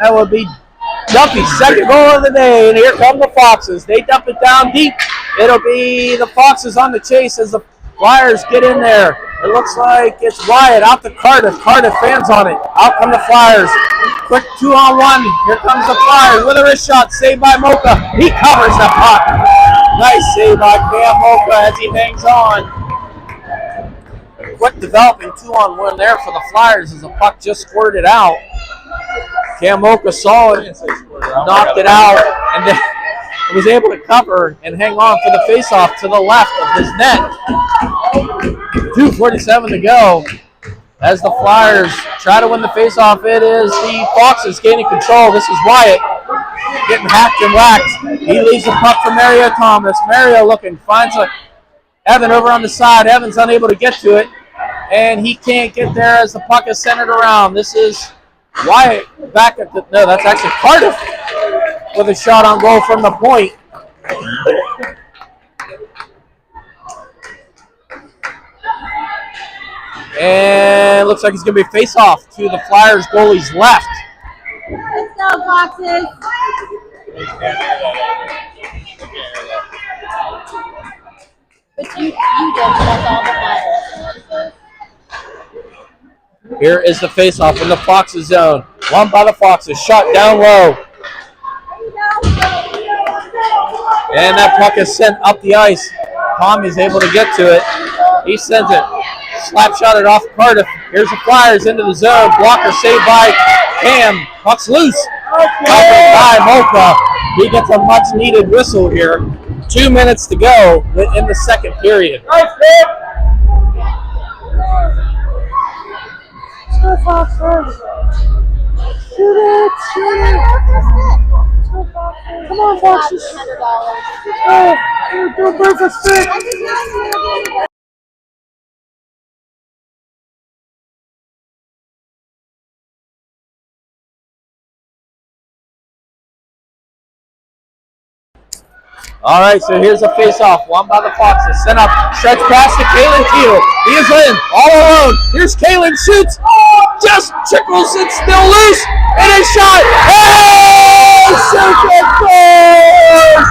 That would be Duffy's second goal of the day, and here come the Foxes. They dump it down deep. It'll be the Foxes on the chase as the Flyers get in there. It looks like it's Wyatt out to Cardiff. Cardiff fans on it. Out come the Flyers. Quick 2-on-1. Here comes the Flyers with a wrist shot. Saved by Mocha. He covers the puck. Nice save by Cam Mocha as he hangs on. Quick developing 2-on-1 there for the Flyers as the puck just squirted out. Cam Mocha saw it, knocked it out, and then was able to cover and hang on for the faceoff to the left of his net. 2:47 to go. As the Flyers try to win the faceoff, it is the Foxes gaining control. This is Wyatt getting hacked and whacked. He leaves the puck for Mario Thomas. Mario looking, finds Evan over on the side. Evan's unable to get to it, and he can't get there as the puck is centered around. This is Wyatt back at the, no, that's actually Cardiff with a shot on goal from the point. And looks like it's going to be a face-off to the Flyers goalie's left. Let's go, Foxes. But you did, that's all that matters. Here is the face-off in the Foxes zone. Won by the Foxes. Shot down low. And that puck is sent up the ice. Tommy's able to get to it. He sends it. Slap shot it off Cardiff. Here's the Flyers into the zone. Blocker saved by Cam. Puck's loose. Covered by Mocha. He gets a much-needed whistle here. 2 minutes to go in the second period. Nice, man. Shoot it, Foxes. Shoot it. Come on, Foxes. $100. You're doing perfect stick. All right, so here's a face-off. One by the Foxes. Sent up. Stretch pass to Kalen Teal. He is in. All alone. Here's Kalen. Shoots. Just trickles. It's still loose. And a shot. Hey! Circuit scores!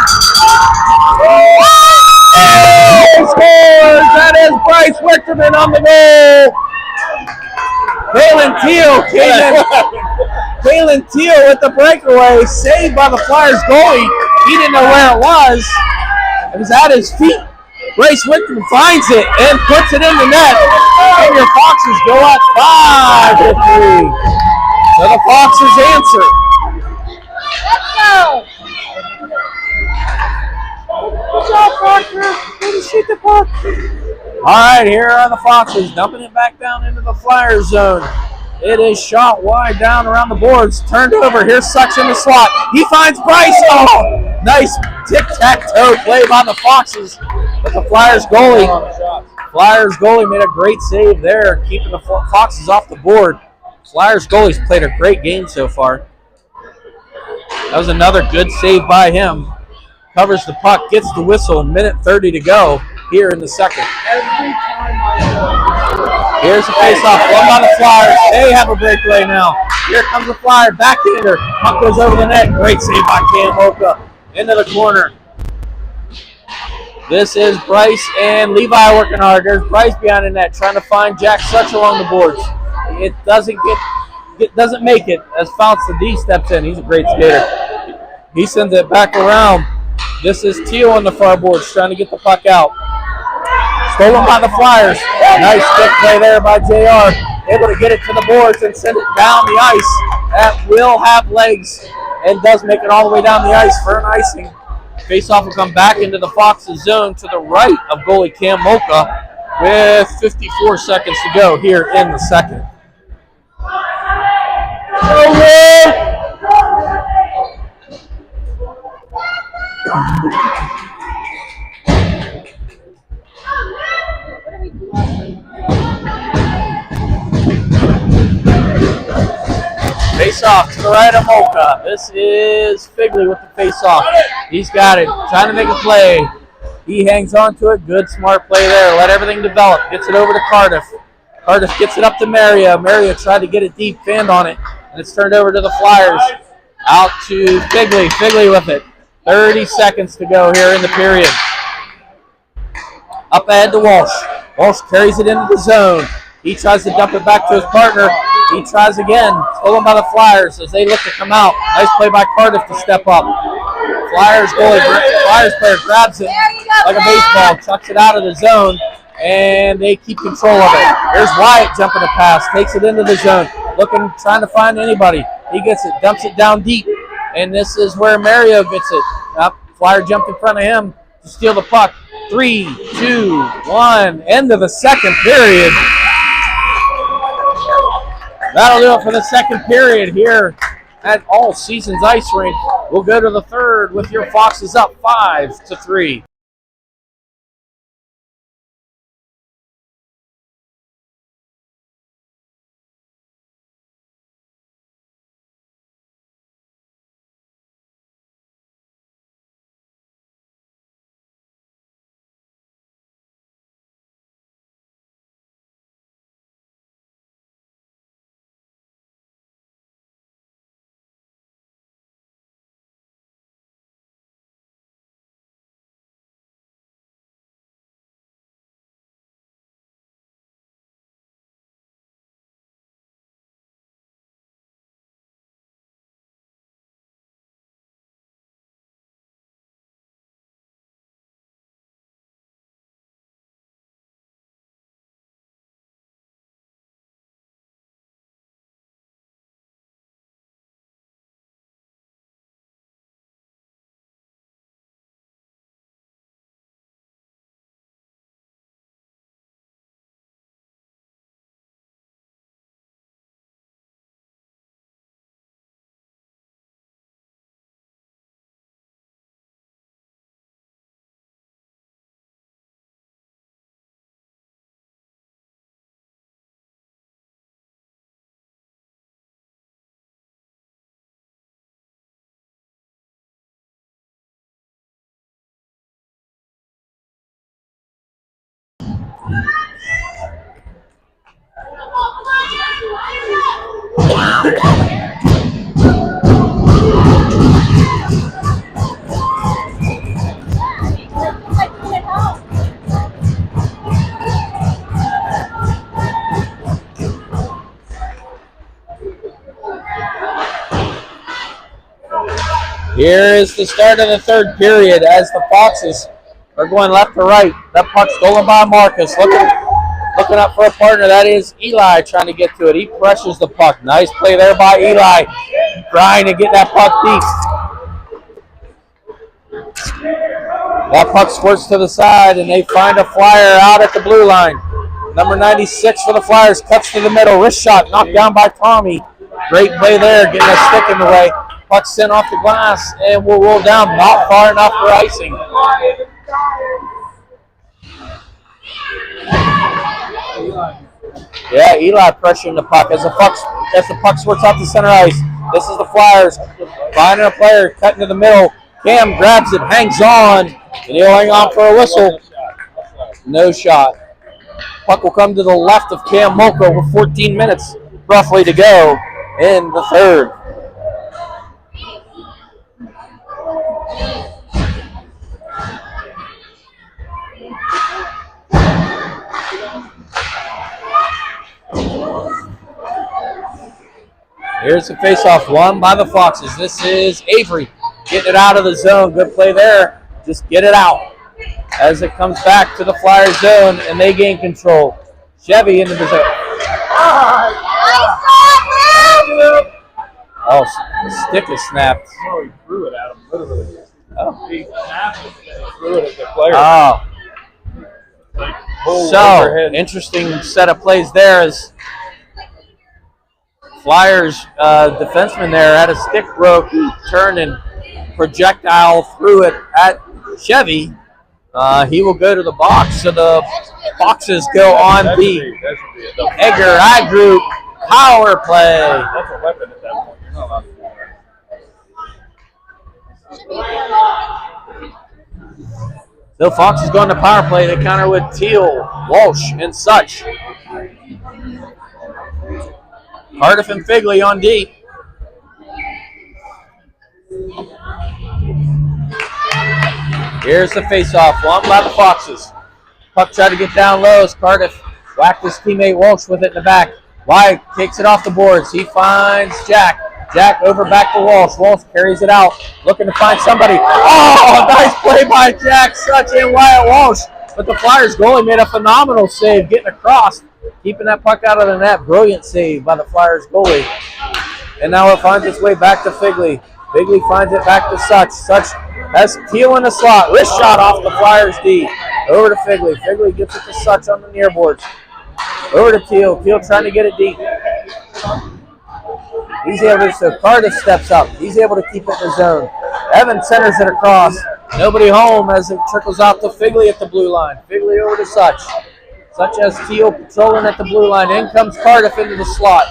Hey! Scores! That is Bryce Wichterman on the goal. Kalen Teal came in. Kalen Teal with the breakaway. Saved by the Flyers goalie. He didn't know where it was. It was at his feet. Bryce Wichterman finds it and puts it in the net. And your Foxes go up 5-3. So the Foxes answer. Let's go. Good job, Foxes. Way to shoot the puck. All right, here are the Foxes dumping it back down into the Flyers zone. It is shot wide down around the boards. Turned over. Here's Such in the slot. He finds Bryce. Oh, nice tic-tac-toe play by the Foxes. But the Flyers goalie made a great save there, keeping the Foxes off the board. Flyers goalie's played a great game so far. That was another good save by him. Covers the puck, gets the whistle, minute 30 to go here in the second. Here's the face-off, one by the Flyers. They have a breakaway now. Here comes the Flyer, backhander. Puck goes over the net. Great save by Cam Oka. Into the corner. This is Bryce and Levi working hard. There's Bryce behind the net, trying to find Jack Such along the boards. It doesn't make it as Fausta D steps in. He's a great skater. He sends it back around. This is Teal on the far boards, trying to get the puck out. Stolen by the Flyers. Nice stick play there by JR. Able to get it to the boards and send it down the ice. That will have legs and does make it all the way down the ice for an icing. Faceoff will come back into the Foxes zone to the right of goalie Cam Mocha with 54 seconds to go here in the second. Face-off to the right of Mocha. This is Figley with the face-off. He's got it. Trying to make a play. He hangs on to it. Good, smart play there. Let everything develop. Gets it over to Cardiff. Cardiff gets it up to Maria. Maria tried to get it deep. Fanned on it. And it's turned over to the Flyers. Out to Figley. Figley with it. 30 seconds to go here in the period. Up ahead to Walsh. Walsh carries it into the zone. He tries to dump it back to his partner. He tries again. Stolen by the Flyers as they look to come out. Nice play by Cardiff to step up. Flyers player grabs it like a baseball, chucks it out of the zone, and they keep control of it. There's Wyatt jumping the pass, takes it into the zone, trying to find anybody. He gets it, dumps it down deep, and this is where Mario gets it. Flyer jumped in front of him to steal the puck. 3, 2, 1, end of the second period. That'll do it for the second period here at All Seasons Ice Rink. We'll go to the third with your Foxes up 5-3. Here is the start of the third period as the Foxes are going left to right. That puck stolen by Marcus. Looking up for a partner. That is Eli trying to get to it. He pressures the puck. Nice play there by Eli. Trying to get that puck deep. That puck squirts to the side, and they find a Flyer out at the blue line. Number 96 for the Flyers cuts to the middle. Wrist shot knocked down by Tommy. Great play there, getting a stick in the way. Puck sent off the glass and will roll down, not far enough for icing. Yeah, Eli pressuring the puck as the puck squirts off the center ice. This is the Flyers finding a player, cutting to the middle. Cam grabs it, hangs on, and he'll hang on for a whistle. No shot. Puck will come to the left of Cam Molko with 14 minutes roughly to go in the third. Here's the faceoff won by the Foxes. This is Avery getting it out of the zone. Good play there. Just get it out as it comes back to the Flyers zone, and they gain control. Chevy into the zone. Oh, the stick is snapped. Oh, he threw it at him, literally. Oh. He snapped it and threw it at the player. Oh. Like, So, overhead. interesting set of plays there as Flyers defenseman there had a stick broke, turned and projectile threw it at Chevy. He will go to the box, so the Foxes go on That the should be a double. Edgar I Group power play. That's a weapon at that point. You're not allowed to do that. So Foxes go on the power play. They counter with Teal, Walsh, and Such. Cardiff and Figley on D. Here's the faceoff, won by the Foxes. Puck tried to get down low as Cardiff whacked his teammate Walsh with it in the back. Wyatt takes it off the boards. He finds Jack. Jack over back to Walsh. Walsh carries it out, looking to find somebody. Oh, nice play by Jack, Such and Wyatt Walsh. But the Flyers goalie made a phenomenal save, getting across, keeping that puck out of the net. Brilliant save by the Flyers goalie. And now it finds its way back to Figley. Figley finds it back to Such. Such has Teal in the slot. Wrist shot off the Flyers D. Over to Figley. Figley gets it to Such on the near boards. Over to Teal. Teal trying to get it deep. He's able to, so Cardiff steps up. He's able to keep it in the zone. Evans centers it across. Nobody home as it trickles out to Figley at the blue line. Figley over to Such. Such as Teal patrolling at the blue line. In comes Cardiff into the slot.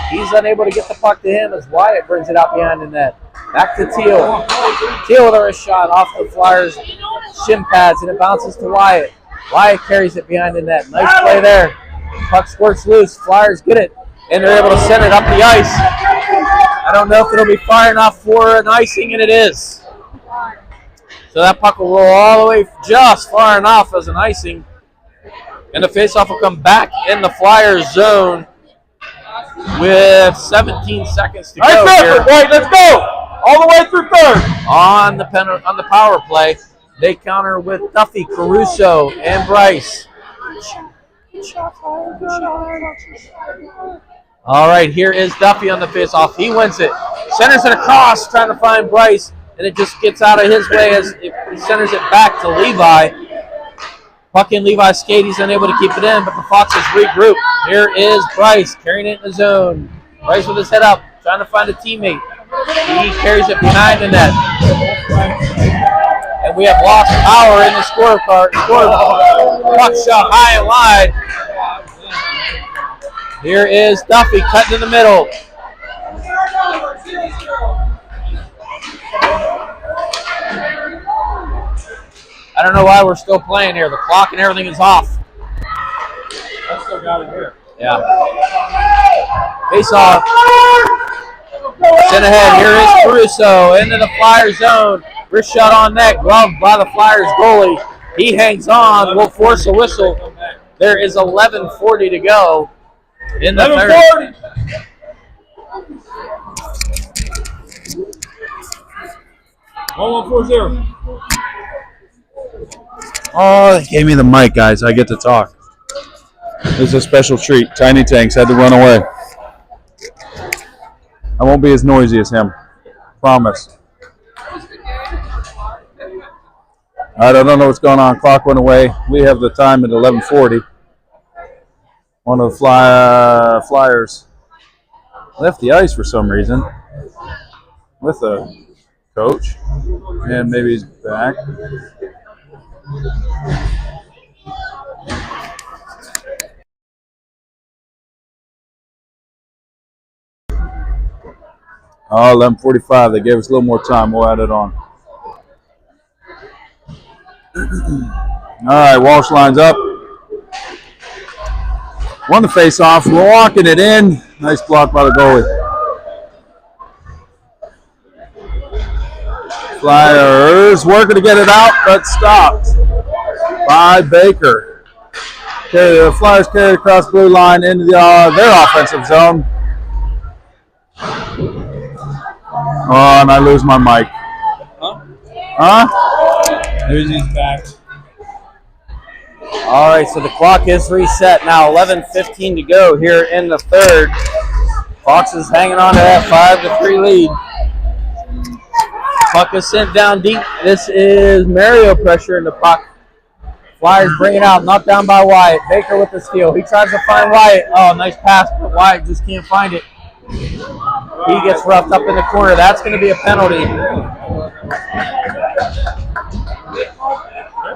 He's unable to get the puck to him as Wyatt brings it out behind the net. Back to Teal. Teal with a wrist shot off the Flyers' shin pads, and it bounces to Wyatt. Wyatt carries it behind the net. Nice play there. Puck squirts loose. Flyers get it, and they're able to send it up the ice. I don't know if it'll be far enough for an icing, and it is. So that puck will roll all the way just far enough as an icing. And the faceoff will come back in the Flyers zone with 17 seconds to go here. Wait, let's go! All the way through third. On the power play, they counter with Duffy, Caruso, and Bryce. All right, here is Duffy on the faceoff. He wins it. Centers it across, trying to find Bryce, and it just gets out of his way as he centers it back to Levi. Puck in Levi's skate. He's unable to keep it in, but the Foxes regroup. Here is Bryce carrying it in the zone. Bryce with his head up, trying to find a teammate. He carries it behind the net. And we have lost power in the scorecard. Puck shot high and wide. Here is Duffy cutting in the middle. I don't know why we're still playing here. The clock and everything is off. Yeah. Face off. Sent ahead. Here is Caruso into the Flyers zone. Wrist shot on net. Gloved by the Flyers goalie. He hangs on. Will force a whistle. There is 11:40 to go in the third. 1140. Oh, they gave me the mic, guys. I get to talk. This is a special treat. Tiny Tanks had to run away. I won't be as noisy as him. Promise. All right, I don't know what's going on. Clock went away. We have the time at 11:40. One of the Flyers left the ice for some reason with a coach, and maybe he's back. Oh, 11:45. They gave us a little more time. We'll add it on. All right, Walsh lines up. Won the face-off. Walking it in. Nice block by the goalie. Flyers working to get it out, but stopped by Baker. The Flyers carried across blue line into their offensive zone. Oh, and I lose my mic. Huh? There's his back. All right, so the clock is reset now. 11:15 to go here in the third. Fox is hanging on to that 5-3 lead. Puck is sent down deep. This is Mario pressure in the puck. Flyers bring it out, knocked down by Wyatt. Baker with the steal. He tries to find Wyatt. Oh, nice pass, but Wyatt just can't find it. He gets roughed up in the corner. That's going to be a penalty.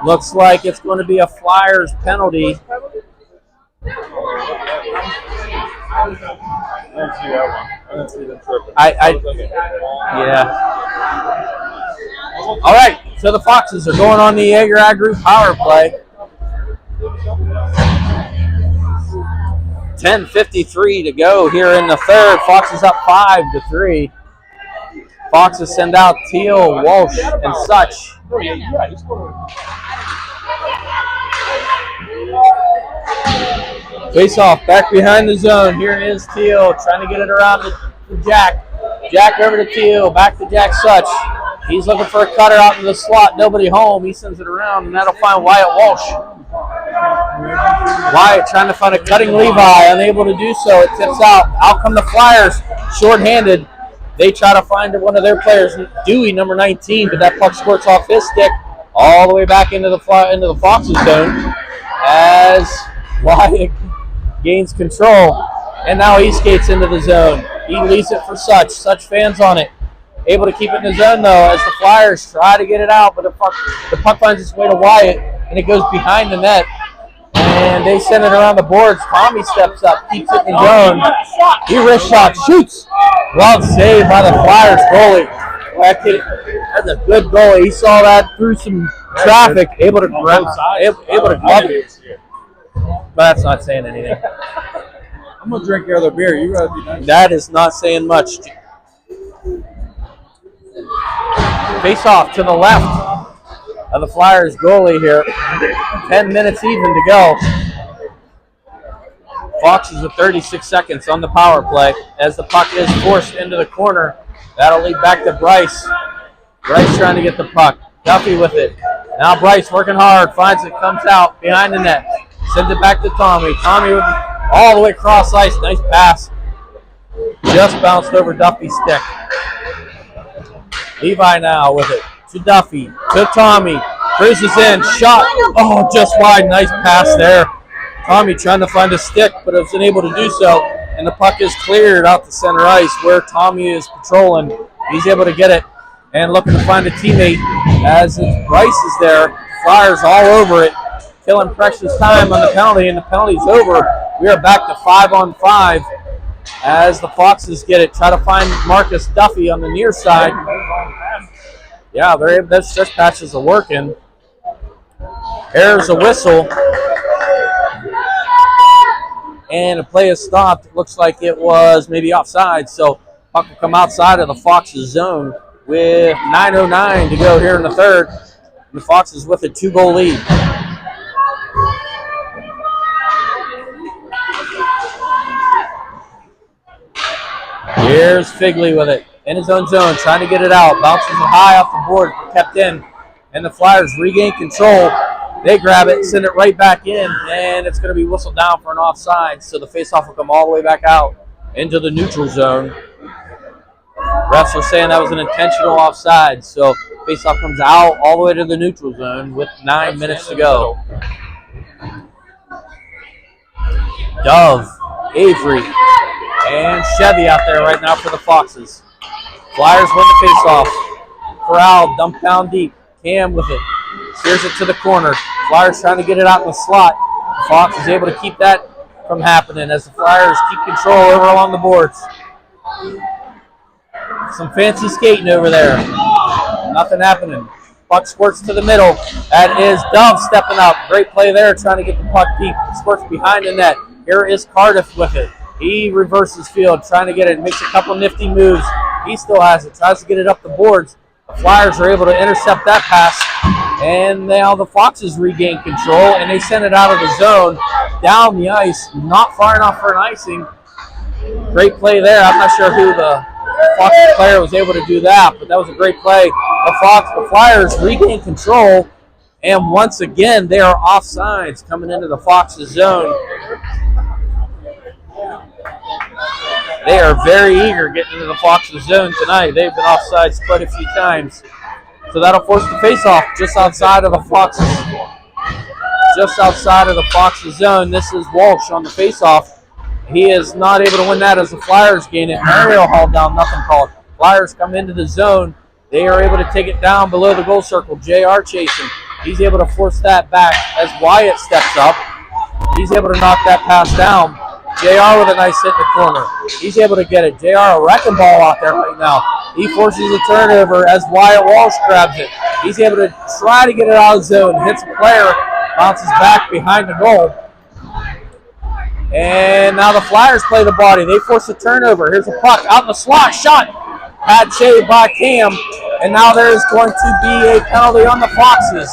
Looks like it's going to be a Flyers penalty. Yeah. All right, so the Foxes are going on the Jaeger Ag Group power play. 10:53 to go here in the third. Foxes up 5-3. Foxes send out Teal, Walsh, and Such. Face off, back behind the zone. Here is Teal trying to get it around to Jack. Jack over to Teal, back to Jack Such. He's looking for a cutter out in the slot. Nobody home. He sends it around, and that'll find Wyatt Walsh. Wyatt trying to find a cutting Levi, unable to do so. It tips out. Out come the Flyers, shorthanded. They try to find one of their players, Dewey, number 19, but that puck squirts off his stick all the way back into the Foxes zone as Wyatt gains control, and now he skates into the zone. He leaves it for Such. Such fans on it. Able to keep it in the zone, though, as the Flyers try to get it out, but the puck finds its way to Wyatt, and it goes behind the net. And they send it around the boards. Tommy steps up, keeps it in the zone. He wrist shot, shoots. Well saved by the Flyers goalie. That's a good goalie. He saw that through some traffic, able to glove it. But that's not saying anything. I'm going to drink your other beer. You rather be nice. That is not saying much. Face off to the left of the Flyers goalie here. 10 minutes even to go. Foxes with 36 seconds on the power play as the puck is forced into the corner. That'll lead back to Bryce. Bryce trying to get the puck. Duffy with it. Now Bryce working hard. Finds it. Comes out behind the net. Sends it back to Tommy. Tommy with all the way across ice. Nice pass. Just bounced over Duffy's stick. Levi now with it. To Duffy. To Tommy. Cruises in. Shot. Oh, just wide. Nice pass there. Tommy trying to find a stick, but was unable to do so. And the puck is cleared out to center ice where Tommy is patrolling. He's able to get it and looking to find a teammate as Bryce is there. Flyers all over it. Killing precious time on the penalty, and the penalty's over. We are back to 5-on-5 as the Foxes get it. Try to find Marcus Duffy on the near side. Yeah, those stretch patches are working. There's a whistle. and the play is stopped. It looks like it was maybe offside, so puck will come outside of the Foxes zone with 9:09 to go here in the third. The Foxes with a 2-goal lead. Here's Figley with it in his own zone, trying to get it out. Bounces it high off the board, kept in, and the Flyers regain control. They grab it, send it right back in, and it's going to be whistled down for an offside. So the faceoff will come all the way back out into the neutral zone. Refs are saying that was an intentional offside. So faceoff comes out all the way to the neutral zone with 9 minutes to go. Dove, Avery, and Chevy out there right now for the Foxes. Flyers win the faceoff. Corral dumped down deep. Cam with it. Steers it to the corner. Flyers trying to get it out in the slot. Fox is able to keep that from happening as the Flyers keep control over along the boards. Some fancy skating over there. Nothing happening. Puck squirts to the middle. That is Dove stepping up. Great play there, trying to get the puck deep. Squirts behind the net. Here is Cardiff with it. He reverses field, trying to get it. Makes a couple nifty moves. He still has it. Tries to get it up the boards. The Flyers are able to intercept that pass. And now the Foxes regain control, and they send it out of the zone, down the ice, not far enough for an icing. Great play there. I'm not sure who the Foxes player was able to do that, but that was a great play. The Flyers regain control, and once again, they are offsides coming into the Foxes zone. They are very eager getting into the Foxes zone tonight. They've been offsides quite a few times. So that'll force the face-off just outside of the Foxes. Just outside of the Foxes zone. This is Walsh on the face-off. He is not able to win that as the Flyers gain it. Mario hauled down, nothing called. Flyers come into the zone. They are able to take it down below the goal circle. JR chasing. He's able to force that back as Wyatt steps up. He's able to knock that pass down. JR with a nice hit in the corner. He's able to get it. JR a wrecking ball out there right now. He forces a turnover as Wyatt Walsh grabs it. He's able to try to get it out of the zone. Hits a player. Bounces back behind the goal. And now the Flyers play the body. They force a turnover. Here's a puck out in the slot. Shot. Pad shaved by Cam. And now there's going to be a penalty on the Foxes.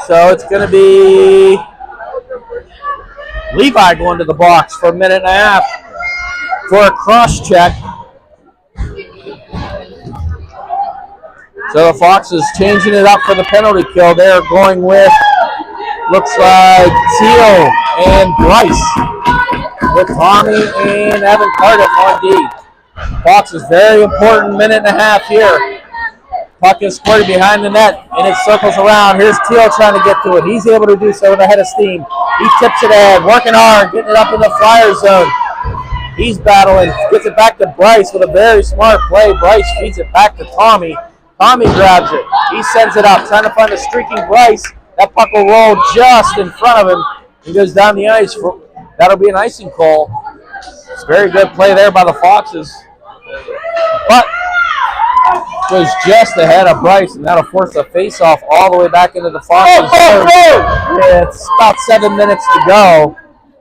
So it's going to be Levi going to the box for a minute and a half for a cross check. So the Foxes changing it up for the penalty kill. They're going with, looks like, Teal and Bryce with Tommy and Evan Cardiff on D. Foxes, very important minute and a half here. Puck is squirted behind the net, and it circles around. Here's Teal trying to get to it. He's able to do so with a head of steam. He tips it ahead, working hard, getting it up in the Flyer zone. He's battling, gets it back to Bryce with a very smart play. Bryce feeds it back to Tommy. Tommy grabs it. He sends it up, trying to find a streaking Bryce. That puck will roll just in front of him. He goes down the ice. That'll be an icing call. It's a very good play there by the Foxes. But goes just ahead of Bryce, and that'll force a face-off all the way back into the Foxes. It's about 7 minutes to go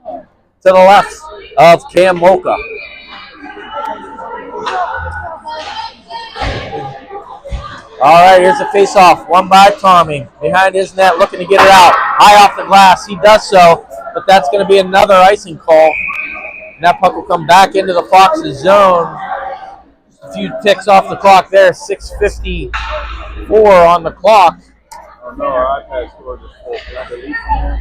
to the left of Cam Mocha. All right, here's a face-off, won by Tommy. Behind his net, looking to get it out. High off the glass, he does so, but that's going to be another icing call. And that puck will come back into the Foxes zone. A few ticks off the clock there, 6:54 on the clock. Oh no, our iPad scored just full. Can I delete from here?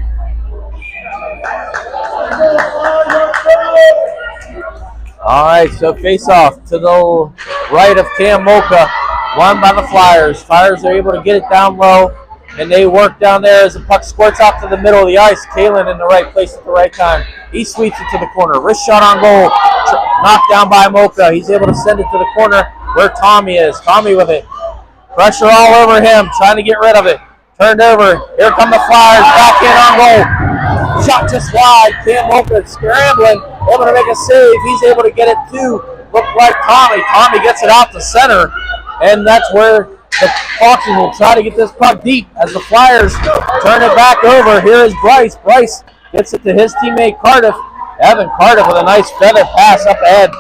All right, so face-off to the right of Cam Mocha, won by the Flyers. Flyers are able to get it down low, and they work down there as the puck squirts out to the middle of the ice. Kalen in the right place at the right time. He sweeps it to the corner. Wrist shot on goal. Knocked down by Mocha. He's able to send it to the corner where Tommy is. Tommy with it. Pressure all over him, trying to get rid of it. Turned over. Here come the Flyers. Back in on goal. Shot just wide. Cam Mocha scrambling. Able to make a save. He's able to get it to look like Tommy. Tommy gets it out to center, and that's where the Hawks will try to get this puck deep as the Flyers turn it back over. Here is Bryce. Bryce gets it to his teammate Cardiff. Evan Cardiff with a nice feather pass up ahead.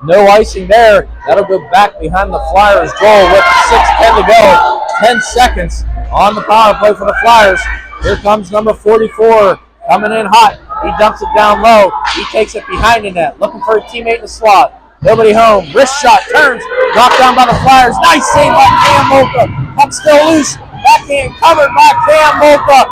No icing there. That'll go back behind the Flyers' goal with 6:10 to go. 10 seconds on the power play for the Flyers. Here comes number 44 coming in hot. He dumps it down low. He takes it behind the net, looking for a teammate in the slot. Nobody home. Wrist shot turns. Knocked down by the Flyers. Nice save by Cam Mocha. Puck still loose. Backhand covered by Cam Mocha.